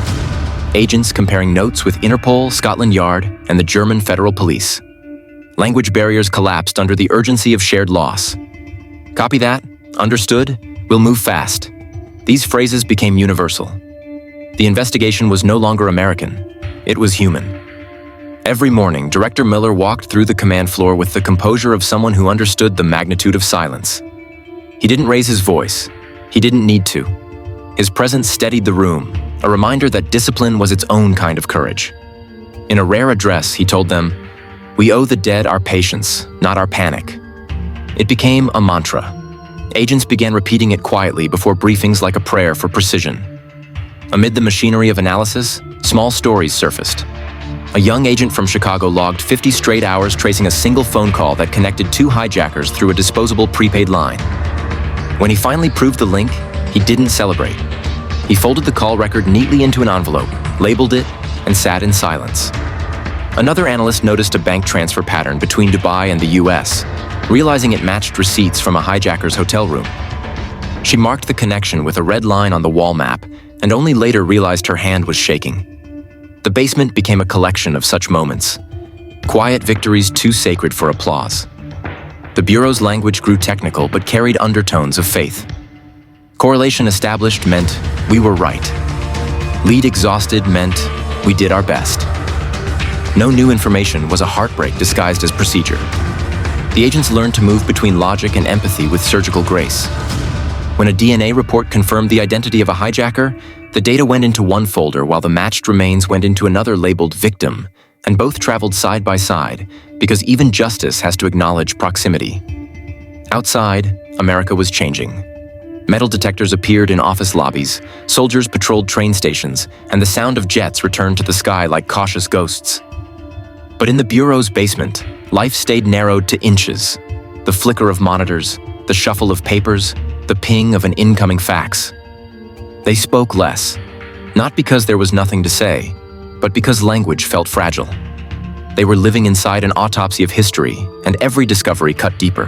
Speaker 1: Agents comparing notes with Interpol, Scotland Yard, and the German Federal Police. Language barriers collapsed under the urgency of shared loss. "Copy that? Understood? We'll move fast." These phrases became universal. The investigation was no longer American. It was human. Every morning, Director Miller walked through the command floor with the composure of someone who understood the magnitude of silence. He didn't raise his voice. He didn't need to. His presence steadied the room, a reminder that discipline was its own kind of courage. In a rare address, he told them, "We owe the dead our patience, not our panic." It became a mantra. Agents began repeating it quietly before briefings like a prayer for precision. Amid the machinery of analysis, small stories surfaced. A young agent from Chicago logged 50 straight hours tracing a single phone call that connected two hijackers through a disposable prepaid line. When he finally proved the link, he didn't celebrate. He folded the call record neatly into an envelope, labeled it, and sat in silence. Another analyst noticed a bank transfer pattern between Dubai and the US, realizing it matched receipts from a hijacker's hotel room. She marked the connection with a red line on the wall map, and only later realized her hand was shaking. The basement became a collection of such moments, quiet victories too sacred for applause. The Bureau's language grew technical but carried undertones of faith. Correlation established meant we were right. Lead exhausted meant we did our best. No new information was a heartbreak disguised as procedure. The agents learned to move between logic and empathy with surgical grace. When a DNA report confirmed the identity of a hijacker, the data went into one folder while the matched remains went into another labeled victim, and both traveled side by side because even justice has to acknowledge proximity. Outside, America was changing. Metal detectors appeared in office lobbies, soldiers patrolled train stations, and the sound of jets returned to the sky like cautious ghosts. But in the Bureau's basement, life stayed narrowed to inches. The flicker of monitors, the shuffle of papers, the ping of an incoming fax. They spoke less, not because there was nothing to say, but because language felt fragile. They were living inside an autopsy of history, and every discovery cut deeper.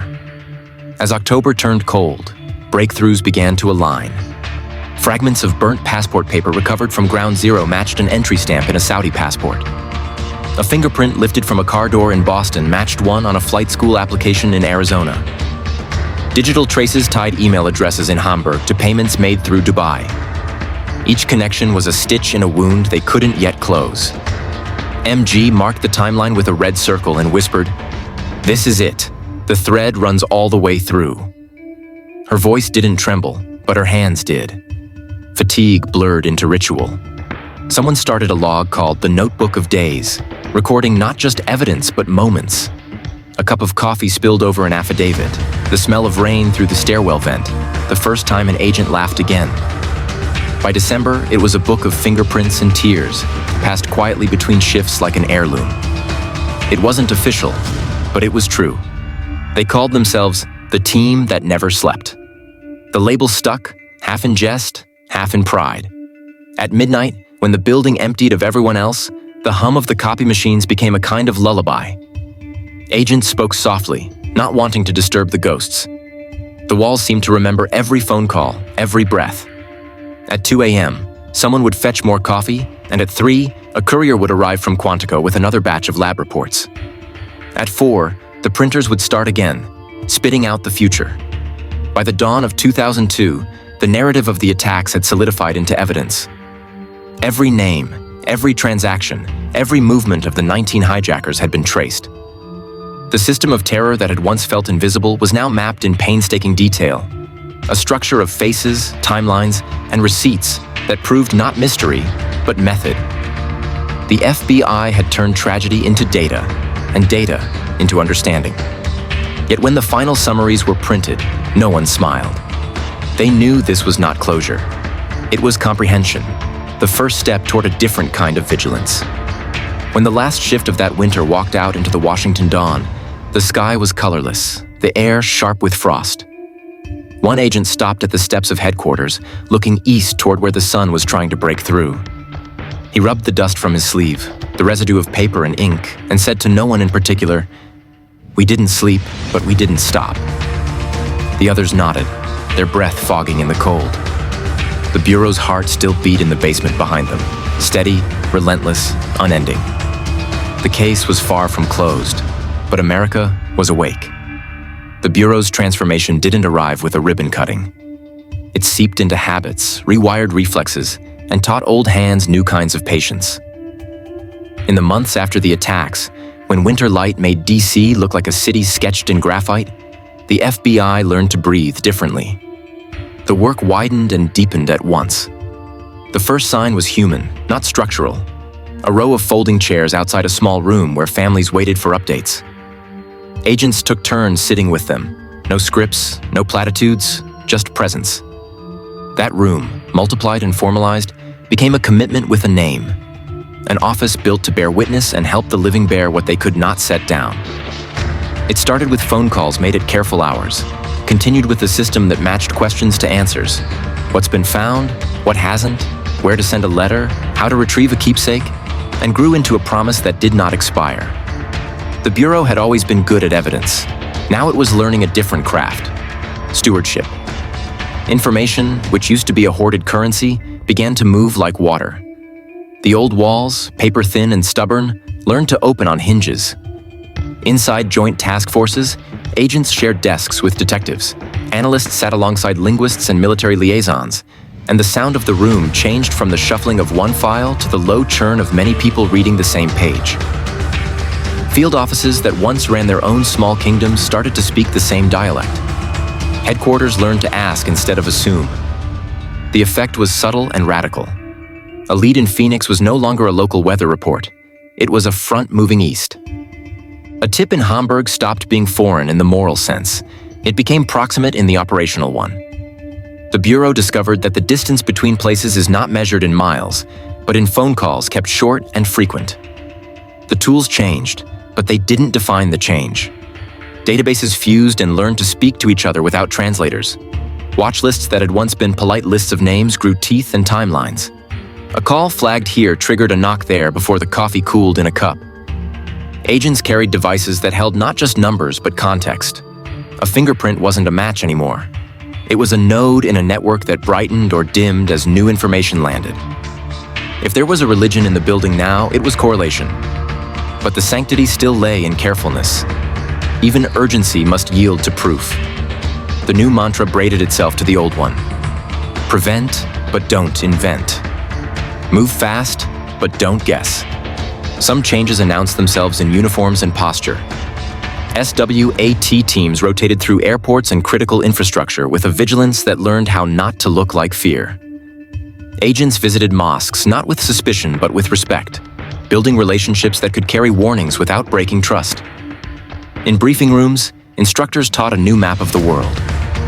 Speaker 1: As October turned cold, breakthroughs began to align. Fragments of burnt passport paper recovered from Ground Zero matched an entry stamp in a Saudi passport. A fingerprint lifted from a car door in Boston matched one on a flight school application in Arizona. Digital traces tied email addresses in Hamburg to payments made through Dubai. Each connection was a stitch in a wound they couldn't yet close. MG marked the timeline with a red circle and whispered, "This is it. The thread runs all the way through." Her voice didn't tremble, but her hands did. Fatigue blurred into ritual. Someone started a log called the Notebook of Days, recording not just evidence but moments. A cup of coffee spilled over an affidavit, the smell of rain through the stairwell vent, the first time an agent laughed again. By December, it was a book of fingerprints and tears, passed quietly between shifts like an heirloom. It wasn't official, but it was true. They called themselves the team that never slept. The label stuck, half in jest, half in pride. At midnight, when the building emptied of everyone else, the hum of the copy machines became a kind of lullaby. Agents spoke softly, not wanting to disturb the ghosts. The walls seemed to remember every phone call, every breath. At 2 a.m., someone would fetch more coffee, and at 3, a courier would arrive from Quantico with another batch of lab reports. At 4, the printers would start again, spitting out the future. By the dawn of 2002, the narrative of the attacks had solidified into evidence. Every name, every transaction, every movement of the 19 hijackers had been traced. The system of terror that had once felt invisible was now mapped in painstaking detail, a structure of faces, timelines, and receipts that proved not mystery, but method. The FBI had turned tragedy into data, and data into understanding. Yet when the final summaries were printed, no one smiled. They knew this was not closure. It was comprehension, the first step toward a different kind of vigilance. When the last shift of that winter walked out into the Washington dawn, the sky was colorless, the air sharp with frost. One agent stopped at the steps of headquarters, looking east toward where the sun was trying to break through. He rubbed the dust from his sleeve, the residue of paper and ink, and said to no one in particular, "We didn't sleep, but we didn't stop." The others nodded, their breath fogging in the cold. The Bureau's heart still beat in the basement behind them, steady, relentless, unending. The case was far from closed, but America was awake. The Bureau's transformation didn't arrive with a ribbon cutting. It seeped into habits, rewired reflexes, and taught old hands new kinds of patience. In the months after the attacks, when winter light made DC look like a city sketched in graphite, the FBI learned to breathe differently. The work widened and deepened at once. The first sign was human, not structural. A row of folding chairs outside a small room where families waited for updates. Agents took turns sitting with them. No scripts, no platitudes, just presence. That room, multiplied and formalized, became a commitment with a name. an office built to bear witness and help the living bear what they could not set down. It started with phone calls made at careful hours, continued with a system that matched questions to answers. What's been found, what hasn't, where to send a letter, how to retrieve a keepsake, and grew into a promise that did not expire. The Bureau had always been good at evidence. Now it was learning a different craft: stewardship. Information, which used to be a hoarded currency, began to move like water. The old walls, paper-thin and stubborn, learned to open on hinges. Inside joint task forces, agents shared desks with detectives. Analysts sat alongside linguists and military liaisons, and the sound of the room changed from the shuffling of one file to the low churn of many people reading the same page. Field offices that once ran their own small kingdoms started to speak the same dialect. Headquarters learned to ask instead of assume. The effect was subtle and radical. A lead in Phoenix was no longer a local weather report. It was a front moving east. A tip in Hamburg stopped being foreign in the moral sense. It became proximate in the operational one. The Bureau discovered that the distance between places is not measured in miles, but in phone calls kept short and frequent. The tools changed, but they didn't define the change. Databases fused and learned to speak to each other without translators. Watch lists that had once been polite lists of names grew teeth and timelines. A call flagged here triggered a knock there before the coffee cooled in a cup. Agents carried devices that held not just numbers but context. A fingerprint wasn't a match anymore. It was a node in a network that brightened or dimmed as new information landed. If there was a religion in the building now, it was correlation. But the sanctity still lay in carefulness. Even urgency must yield to proof. The new mantra braided itself to the old one. Prevent, but don't invent. Move fast, but don't guess. Some changes announced themselves in uniforms and posture. SWAT teams rotated through airports and critical infrastructure with a vigilance that learned how not to look like fear. Agents visited mosques not with suspicion but with respect, building relationships that could carry warnings without breaking trust. In briefing rooms, instructors taught a new map of the world,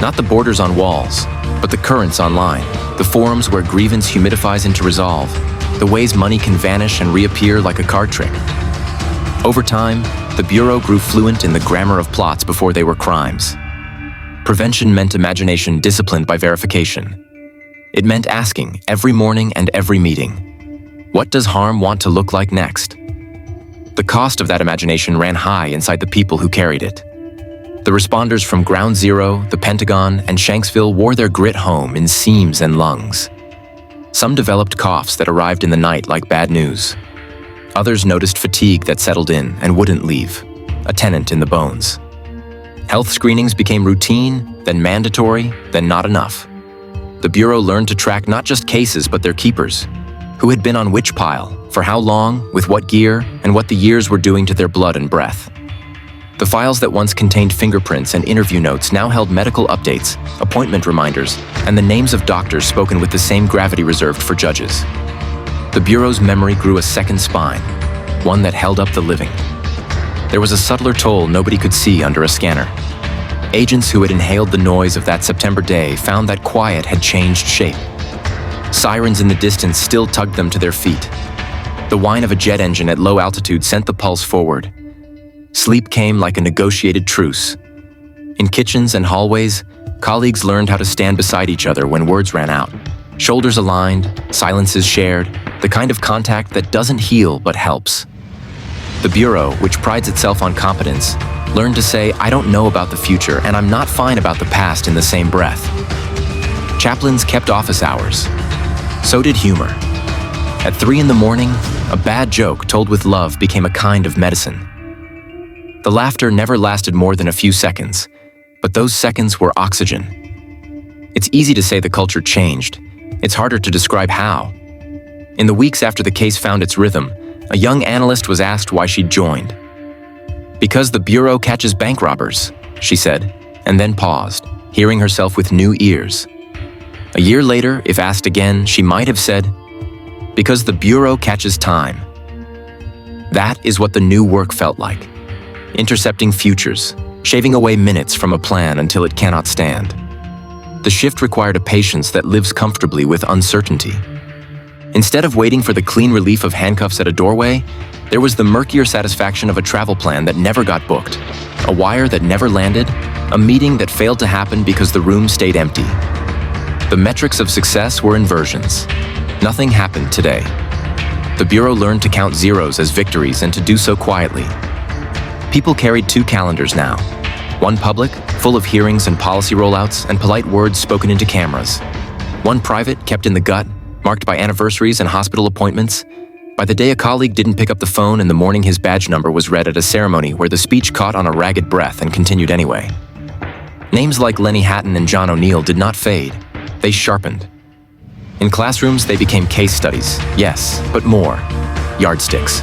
Speaker 1: not the borders on walls, but the currents online, the forums where grievance humidifies into resolve, the ways money can vanish and reappear like a card trick. Over time, the Bureau grew fluent in the grammar of plots before they were crimes. Prevention meant imagination disciplined by verification. It meant asking every morning and every meeting, what does harm want to look like next? The cost of that imagination ran high inside the people who carried it. The responders from Ground Zero, the Pentagon, and Shanksville wore their grit home in seams and lungs. Some developed coughs that arrived in the night like bad news. Others noticed fatigue that settled in and wouldn't leave, a tenant in the bones. Health screenings became routine, then mandatory, then not enough. The Bureau learned to track not just cases but their keepers. Who had been on which pile, for how long, with what gear, and what the years were doing to their blood and breath. The files that once contained fingerprints and interview notes now held medical updates, appointment reminders, and the names of doctors spoken with the same gravity reserved for judges. The Bureau's memory grew a second spine, one that held up the living. There was a subtler toll nobody could see under a scanner. Agents who had inhaled the noise of that September day found that quiet had changed shape. Sirens in the distance still tugged them to their feet. The whine of a jet engine at low altitude sent the pulse forward. Sleep came like a negotiated truce. In kitchens and hallways, colleagues learned how to stand beside each other when words ran out. Shoulders aligned, silences shared, the kind of contact that doesn't heal but helps. The Bureau, which prides itself on competence, learned to say, I don't know about the future and I'm not fine about the past in the same breath. Chaplains kept office hours. So did humor. At 3 a.m, a bad joke told with love became a kind of medicine. The laughter never lasted more than a few seconds, but those seconds were oxygen. It's easy to say the culture changed. It's harder to describe how. In the weeks after the case found its rhythm, a young analyst was asked why she'd joined. Because the Bureau catches bank robbers, she said, and then paused, hearing herself with new ears. A year later, if asked again, she might have said, because the Bureau catches time. That is what the new work felt like. Intercepting futures, shaving away minutes from a plan until it cannot stand. The shift required a patience that lives comfortably with uncertainty. Instead of waiting for the clean relief of handcuffs at a doorway, there was the murkier satisfaction of a travel plan that never got booked, a wire that never landed, a meeting that failed to happen because the room stayed empty. The metrics of success were inversions. Nothing happened today. The Bureau learned to count zeros as victories and to do so quietly. People carried 2 calendars now. One public, full of hearings and policy rollouts and polite words spoken into cameras. One private, kept in the gut, marked by anniversaries and hospital appointments. By the day a colleague didn't pick up the phone, in the morning his badge number was read at a ceremony where the speech caught on a ragged breath and continued anyway. Names like Lenny Hatton and John O'Neill did not fade. They sharpened. In classrooms, they became case studies, yes, but more. Yardsticks.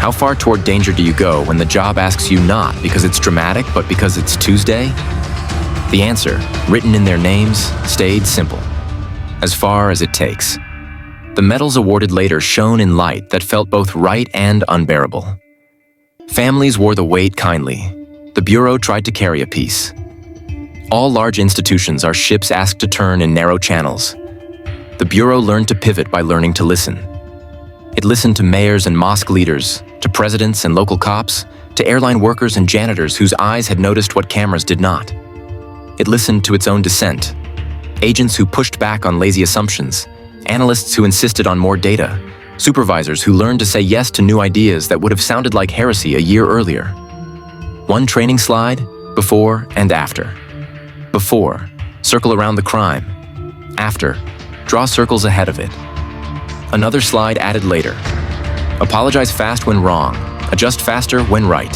Speaker 1: How far toward danger do you go when the job asks you not because it's dramatic, but because it's Tuesday? The answer, written in their names, stayed simple. As far as it takes. The medals awarded later shone in light that felt both right and unbearable. Families wore the weight kindly. The Bureau tried to carry a piece. All large institutions are ships asked to turn in narrow channels. The Bureau learned to pivot by learning to listen. It listened to mayors and mosque leaders, to presidents and local cops, to airline workers and janitors whose eyes had noticed what cameras did not. It listened to its own dissent. Agents who pushed back on lazy assumptions, analysts who insisted on more data, supervisors who learned to say yes to new ideas that would have sounded like heresy a year earlier. One training slide, before and after. Before, circle around the crime. After, draw circles ahead of it. Another slide added later. Apologize fast when wrong, adjust faster when right.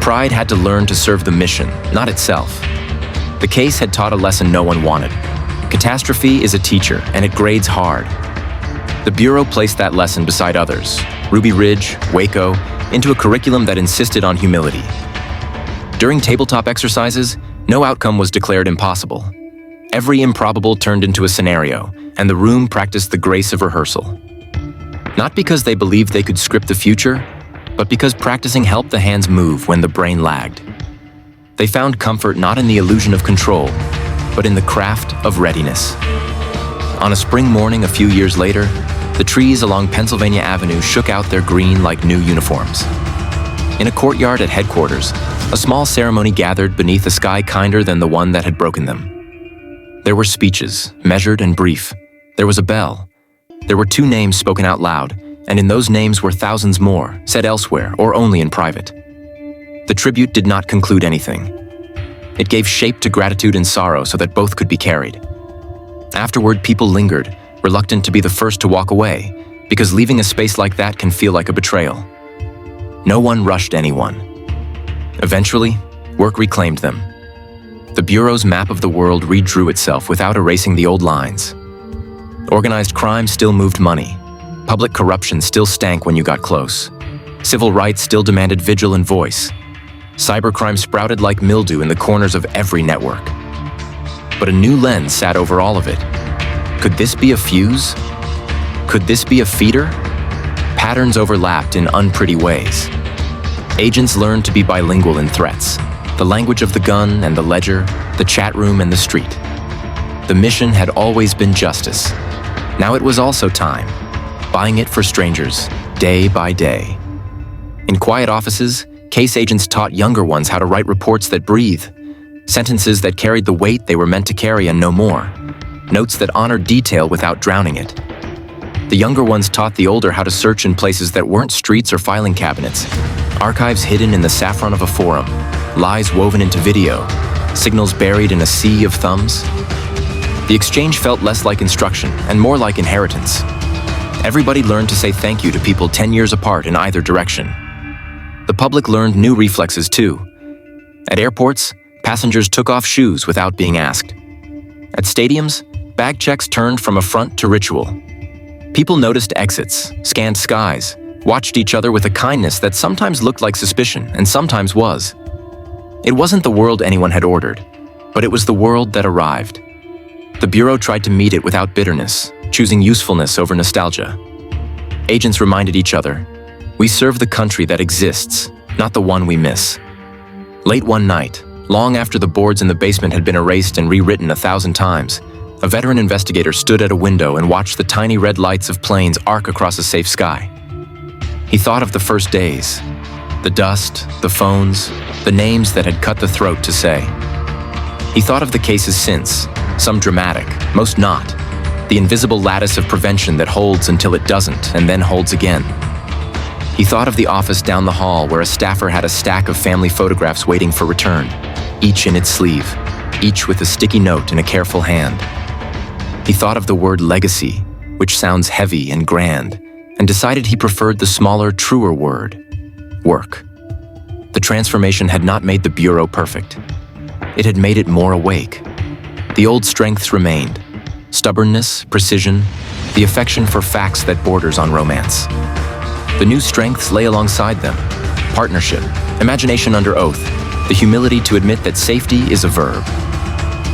Speaker 1: Pride had to learn to serve the mission, not itself. The case had taught a lesson no one wanted. Catastrophe is a teacher, and it grades hard. The Bureau placed that lesson beside others, Ruby Ridge, Waco, into a curriculum that insisted on humility. During tabletop exercises, no outcome was declared impossible. Every improbable turned into a scenario, and the room practiced the grace of rehearsal. Not because they believed they could script the future, but because practicing helped the hands move when the brain lagged. They found comfort not in the illusion of control, but in the craft of readiness. On a spring morning a few years later, the trees along Pennsylvania Avenue shook out their green like new uniforms. In a courtyard at headquarters, a small ceremony gathered beneath a sky kinder than the one that had broken them. There were speeches, measured and brief. There was a bell. There were 2 names spoken out loud, and in those names were thousands more, said elsewhere or only in private. The tribute did not conclude anything. It gave shape to gratitude and sorrow so that both could be carried. Afterward, people lingered, reluctant to be the first to walk away, because leaving a space like that can feel like a betrayal. No one rushed anyone. Eventually, work reclaimed them. The Bureau's map of the world redrew itself without erasing the old lines. Organized crime still moved money. Public corruption still stank when you got close. Civil rights still demanded vigil and voice. Cybercrime sprouted like mildew in the corners of every network. But a new lens sat over all of it. Could this be a fuse? Could this be a feeder? Patterns overlapped in unpretty ways. Agents learned to be bilingual in threats, the language of the gun and the ledger, the chat room and the street. The mission had always been justice. Now it was also time, buying it for strangers, day by day. In quiet offices, case agents taught younger ones how to write reports that breathe, sentences that carried the weight they were meant to carry and no more, notes that honored detail without drowning it. The younger ones taught the older how to search in places that weren't streets or filing cabinets, archives hidden in the saffron of a forum, lies woven into video, signals buried in a sea of thumbs. The exchange felt less like instruction and more like inheritance. Everybody learned to say thank you to people 10 years apart in either direction. The public learned new reflexes too. At airports, passengers took off shoes without being asked. At stadiums, bag checks turned from affront to ritual. People noticed exits, scanned skies, watched each other with a kindness that sometimes looked like suspicion and sometimes was. It wasn't the world anyone had ordered, but it was the world that arrived. The Bureau tried to meet it without bitterness, choosing usefulness over nostalgia. Agents reminded each other, we serve the country that exists, not the one we miss. Late one night, long after the boards in the basement had been erased and rewritten 1,000 times, A veteran investigator stood at a window and watched the tiny red lights of planes arc across a safe sky. He thought of the first days, the dust, the phones, the names that had cut the throat to say. He thought of the cases since, some dramatic, most not, the invisible lattice of prevention that holds until it doesn't and then holds again. He thought of the office down the hall where a staffer had a stack of family photographs waiting for return, each in its sleeve, each with a sticky note in a careful hand. He thought of the word legacy, which sounds heavy and grand, and decided he preferred the smaller, truer word, work. The transformation had not made the Bureau perfect. It had made it more awake. The old strengths remained: stubbornness, precision, the affection for facts that borders on romance. The new strengths lay alongside them: partnership, imagination under oath, the humility to admit that safety is a verb.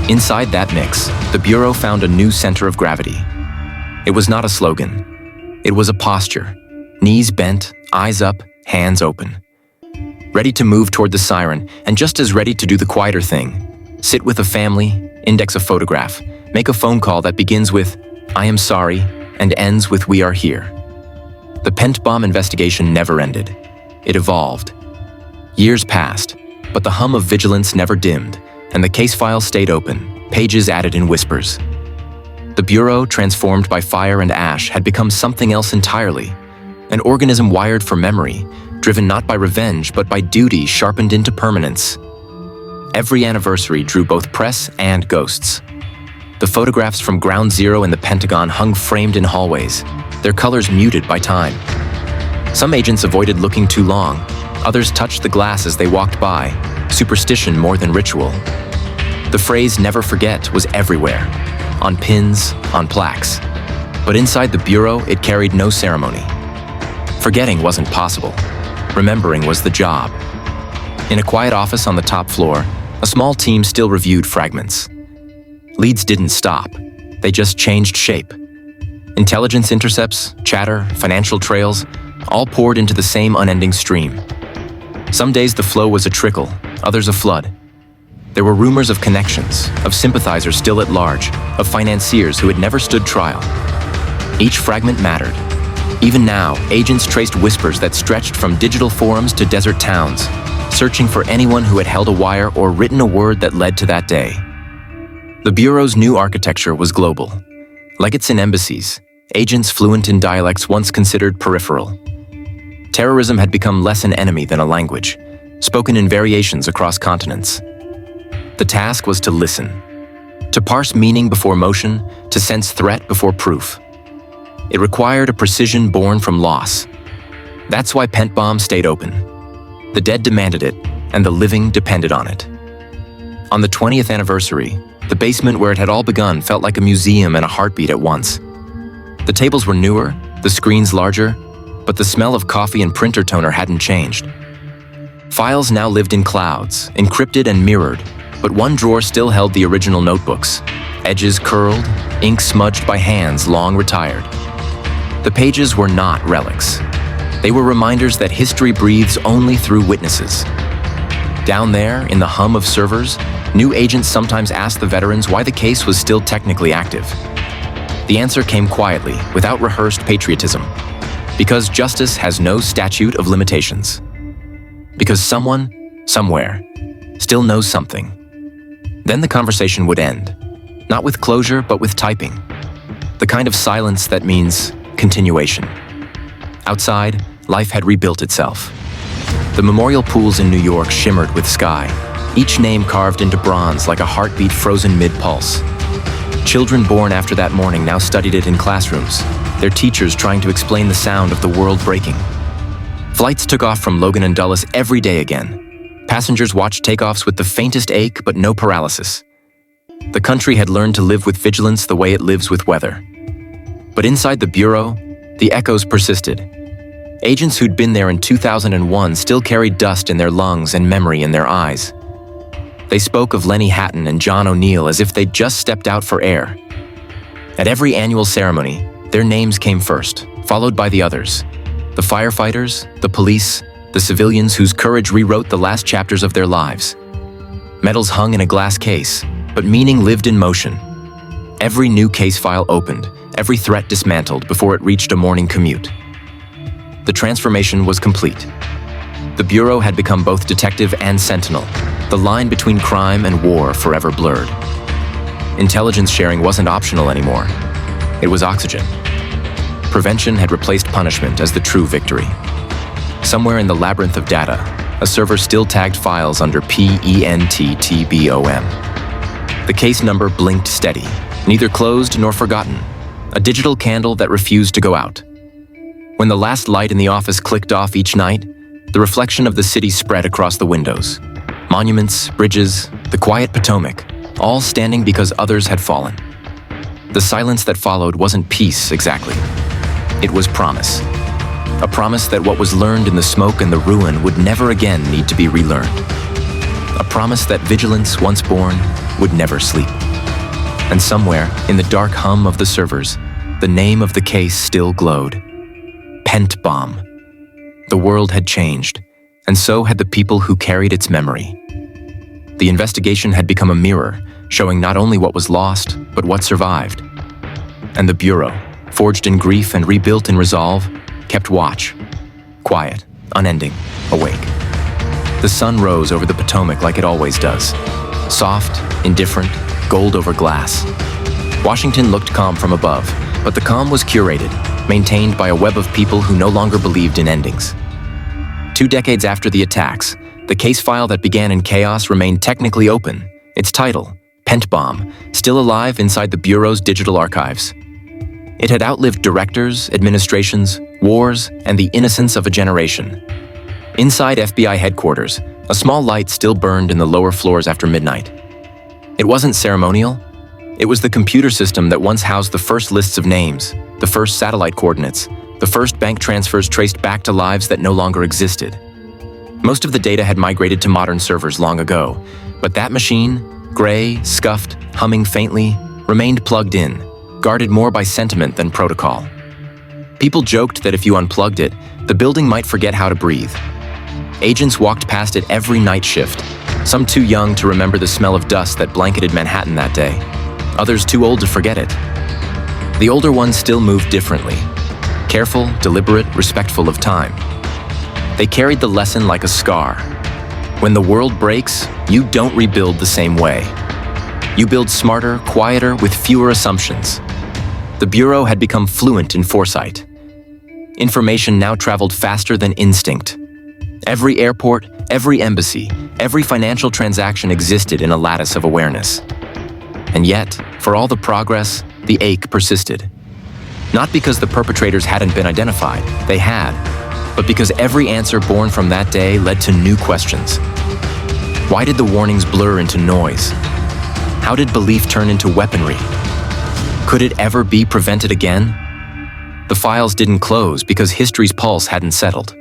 Speaker 1: Inside that mix, the Bureau found a new center of gravity. It was not a slogan. It was a posture, knees bent, eyes up, hands open. Ready to move toward the siren, and just as ready to do the quieter thing: sit with a family, index a photograph, make a phone call that begins with, "I am sorry," and ends with, "We are here." The Pent bomb investigation never ended. It evolved. Years passed, but the hum of vigilance never dimmed, and the case file stayed open, pages added in whispers. The Bureau, transformed by fire and ash, had become something else entirely, an organism wired for memory, driven not by revenge but by duty sharpened into permanence. Every anniversary drew both press and ghosts. The photographs from Ground Zero in the Pentagon hung framed in hallways, their colors muted by time. Some agents avoided looking too long, others touched the glass as they walked by, superstition more than ritual. The phrase "never forget" was everywhere, on pins, on plaques. But inside the Bureau, it carried no ceremony. Forgetting wasn't possible. Remembering was the job. In a quiet office on the top floor, a small team still reviewed fragments. Leads didn't stop. They just changed shape. Intelligence intercepts, chatter, financial trails, all poured into the same unending stream. Some days the flow was a trickle, others a flood. There were rumors of connections, of sympathizers still at large, of financiers who had never stood trial. Each fragment mattered. Even now, agents traced whispers that stretched from digital forums to desert towns, searching for anyone who had held a wire or written a word that led to that day. The Bureau's new architecture was global. Like its in embassies, agents fluent in dialects once considered peripheral. Terrorism had become less an enemy than a language, spoken in variations across continents. The task was to listen, to parse meaning before motion, to sense threat before proof. It required a precision born from loss. That's why Pent bomb stayed open. The dead demanded it, and the living depended on it. On the 20th anniversary, the basement where it had all begun felt like a museum and a heartbeat at once. The tables were newer, the screens larger, but the smell of coffee and printer toner hadn't changed. Files now lived in clouds, encrypted and mirrored, but one drawer still held the original notebooks, edges curled, ink smudged by hands long retired. The pages were not relics. They were reminders that history breathes only through witnesses. Down there, in the hum of servers, new agents sometimes asked the veterans why the case was still technically active. The answer came quietly, without rehearsed patriotism. Because justice has no statute of limitations. Because someone, somewhere, still knows something. Then the conversation would end. Not with closure, but with typing. The kind of silence that means continuation. Outside, life had rebuilt itself. The memorial pools in New York shimmered with sky, each name carved into bronze like a heartbeat frozen mid-pulse. Children born after that morning now studied it in classrooms, their teachers trying to explain the sound of the world breaking. Flights took off from Logan and Dulles every day again. Passengers watched takeoffs with the faintest ache but no paralysis. The country had learned to live with vigilance the way it lives with weather. But inside the Bureau, the echoes persisted. Agents who'd been there in 2001 still carried dust in their lungs and memory in their eyes. They spoke of Lenny Hatton and John O'Neill as if they'd just stepped out for air. At every annual ceremony, their names came first, followed by the others. The firefighters, the police, the civilians whose courage rewrote the last chapters of their lives. Medals hung in a glass case, but meaning lived in motion. Every new case file opened, every threat dismantled before it reached a morning commute. The transformation was complete. The Bureau had become both detective and sentinel, the line between crime and war forever blurred. Intelligence sharing wasn't optional anymore. It was oxygen. Prevention had replaced punishment as the true victory. Somewhere in the labyrinth of data, a server still tagged files under PENTTBOM. The case number blinked steady, neither closed nor forgotten, a digital candle that refused to go out. When the last light in the office clicked off each night, the reflection of the city spread across the windows. Monuments, bridges, the quiet Potomac, all standing because others had fallen. The silence that followed wasn't peace exactly. It was promise. A promise that what was learned in the smoke and the ruin would never again need to be relearned. A promise that vigilance, once born, would never sleep. And somewhere, in the dark hum of the servers, the name of the case still glowed. Pent Bomb. The world had changed, and so had the people who carried its memory. The investigation had become a mirror, showing not only what was lost, but what survived. And the Bureau, forged in grief and rebuilt in resolve, kept watch. Quiet, unending, awake. The sun rose over the Potomac like it always does. Soft, indifferent, gold over glass. Washington looked calm from above, but the calm was curated, maintained by a web of people who no longer believed in endings. 2 decades after the attacks, the case file that began in chaos remained technically open, its title, Pent Bomb, still alive inside the Bureau's digital archives. It had outlived directors, administrations, wars, and the innocence of a generation. Inside FBI headquarters, a small light still burned in the lower floors after midnight. It wasn't ceremonial. It was the computer system that once housed the first lists of names, the first satellite coordinates, the first bank transfers traced back to lives that no longer existed. Most of the data had migrated to modern servers long ago, but that machine, gray, scuffed, humming faintly, remained plugged in, guarded more by sentiment than protocol. People joked that if you unplugged it, the building might forget how to breathe. Agents walked past it every night shift, some too young to remember the smell of dust that blanketed Manhattan that day, others too old to forget it. The older ones still moved differently, careful, deliberate, respectful of time. They carried the lesson like a scar. When the world breaks, you don't rebuild the same way. You build smarter, quieter, with fewer assumptions. The Bureau had become fluent in foresight. Information now traveled faster than instinct. Every airport, every embassy, every financial transaction existed in a lattice of awareness. And yet, for all the progress, the ache persisted. Not because the perpetrators hadn't been identified, they had, but because every answer born from that day led to new questions. Why did the warnings blur into noise? How did belief turn into weaponry? Could it ever be prevented again? The files didn't close because history's pulse hadn't settled.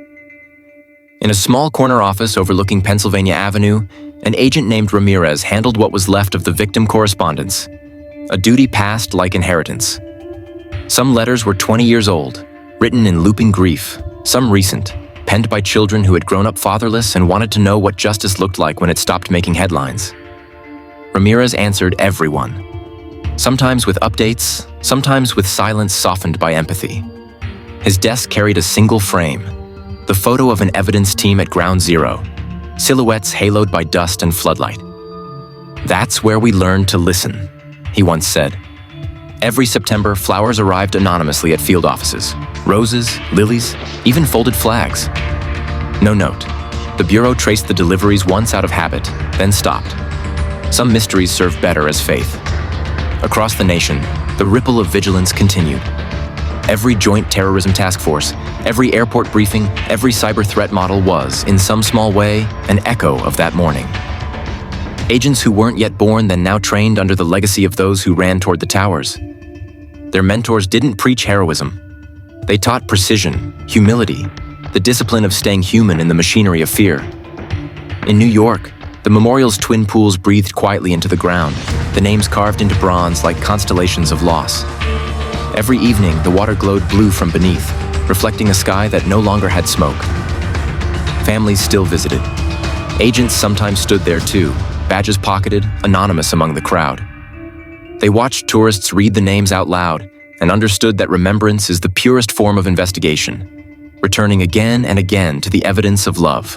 Speaker 1: In a small corner office overlooking Pennsylvania Avenue, an agent named Ramirez handled what was left of the victim correspondence, a duty passed like inheritance. Some letters were 20 years old, written in looping grief, some recent, penned by children who had grown up fatherless and wanted to know what justice looked like when it stopped making headlines. Ramirez answered everyone, sometimes with updates, sometimes with silence softened by empathy. His desk carried a single frame, the photo of an evidence team at Ground Zero, silhouettes haloed by dust and floodlight. "That's where we learned to listen," he once said. Every September, flowers arrived anonymously at field offices. Roses, lilies, even folded flags. No note. The Bureau traced the deliveries once out of habit, then stopped. Some mysteries serve better as faith. Across the nation, the ripple of vigilance continued. Every joint terrorism task force, every airport briefing, every cyber threat model was, in some small way, an echo of that morning. Agents who weren't yet born then now trained under the legacy of those who ran toward the towers. Their mentors didn't preach heroism. They taught precision, humility, the discipline of staying human in the machinery of fear. In New York, the memorial's twin pools breathed quietly into the ground, the names carved into bronze like constellations of loss. Every evening, the water glowed blue from beneath, reflecting a sky that no longer had smoke. Families still visited. Agents sometimes stood there too, badges pocketed, anonymous among the crowd. They watched tourists read the names out loud and understood that remembrance is the purest form of investigation, returning again and again to the evidence of love.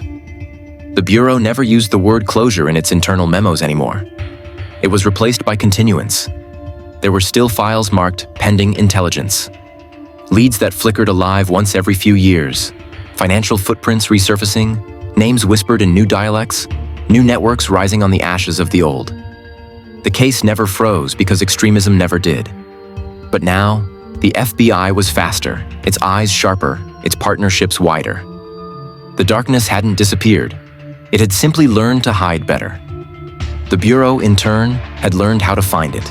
Speaker 1: The Bureau never used the word closure in its internal memos anymore. It was replaced by continuance. There were still files marked pending intelligence, leads that flickered alive once every few years, financial footprints resurfacing, names whispered in new dialects, new networks rising on the ashes of the old. The case never froze because extremism never did. But now, the FBI was faster, its eyes sharper, its partnerships wider. The darkness hadn't disappeared. It had simply learned to hide better. The Bureau, in turn, had learned how to find it.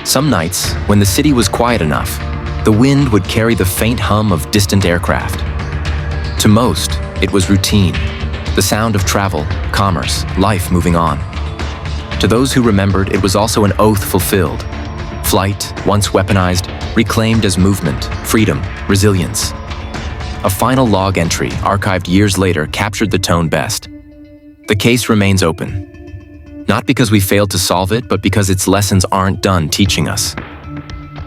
Speaker 1: Some nights, when the city was quiet enough, the wind would carry the faint hum of distant aircraft. To most, it was routine, the sound of travel, commerce, life moving on. To those who remembered, it was also an oath fulfilled. Flight, once weaponized, reclaimed as movement, freedom, resilience. A final log entry, archived years later, captured the tone best. The case remains open. Not because we failed to solve it, but because its lessons aren't done teaching us.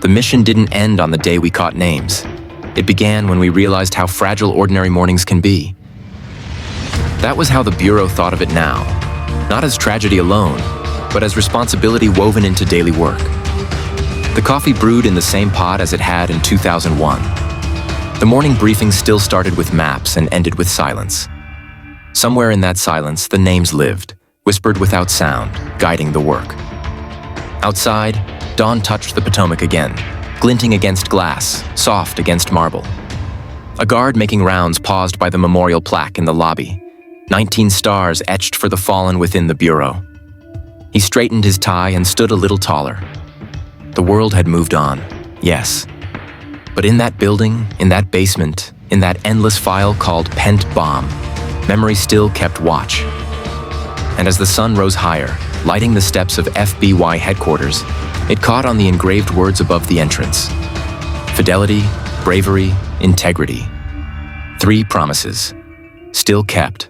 Speaker 1: The mission didn't end on the day we caught names. It began when we realized how fragile ordinary mornings can be. That was how the Bureau thought of it now. Not as tragedy alone, but as responsibility woven into daily work. The coffee brewed in the same pot as it had in 2001. The morning briefing still started with maps and ended with silence. Somewhere in that silence, the names lived, whispered without sound, guiding the work. Outside, dawn touched the Potomac again, glinting against glass, soft against marble. A guard making rounds paused by the memorial plaque in the lobby, 19 stars etched for the fallen within the Bureau. He straightened his tie and stood a little taller. The world had moved on, yes. But in that building, in that basement, in that endless file called Pent Bomb, memory still kept watch. And as the sun rose higher, lighting the steps of FBI headquarters, it caught on the engraved words above the entrance. Fidelity, bravery, integrity. 3 promises, still kept.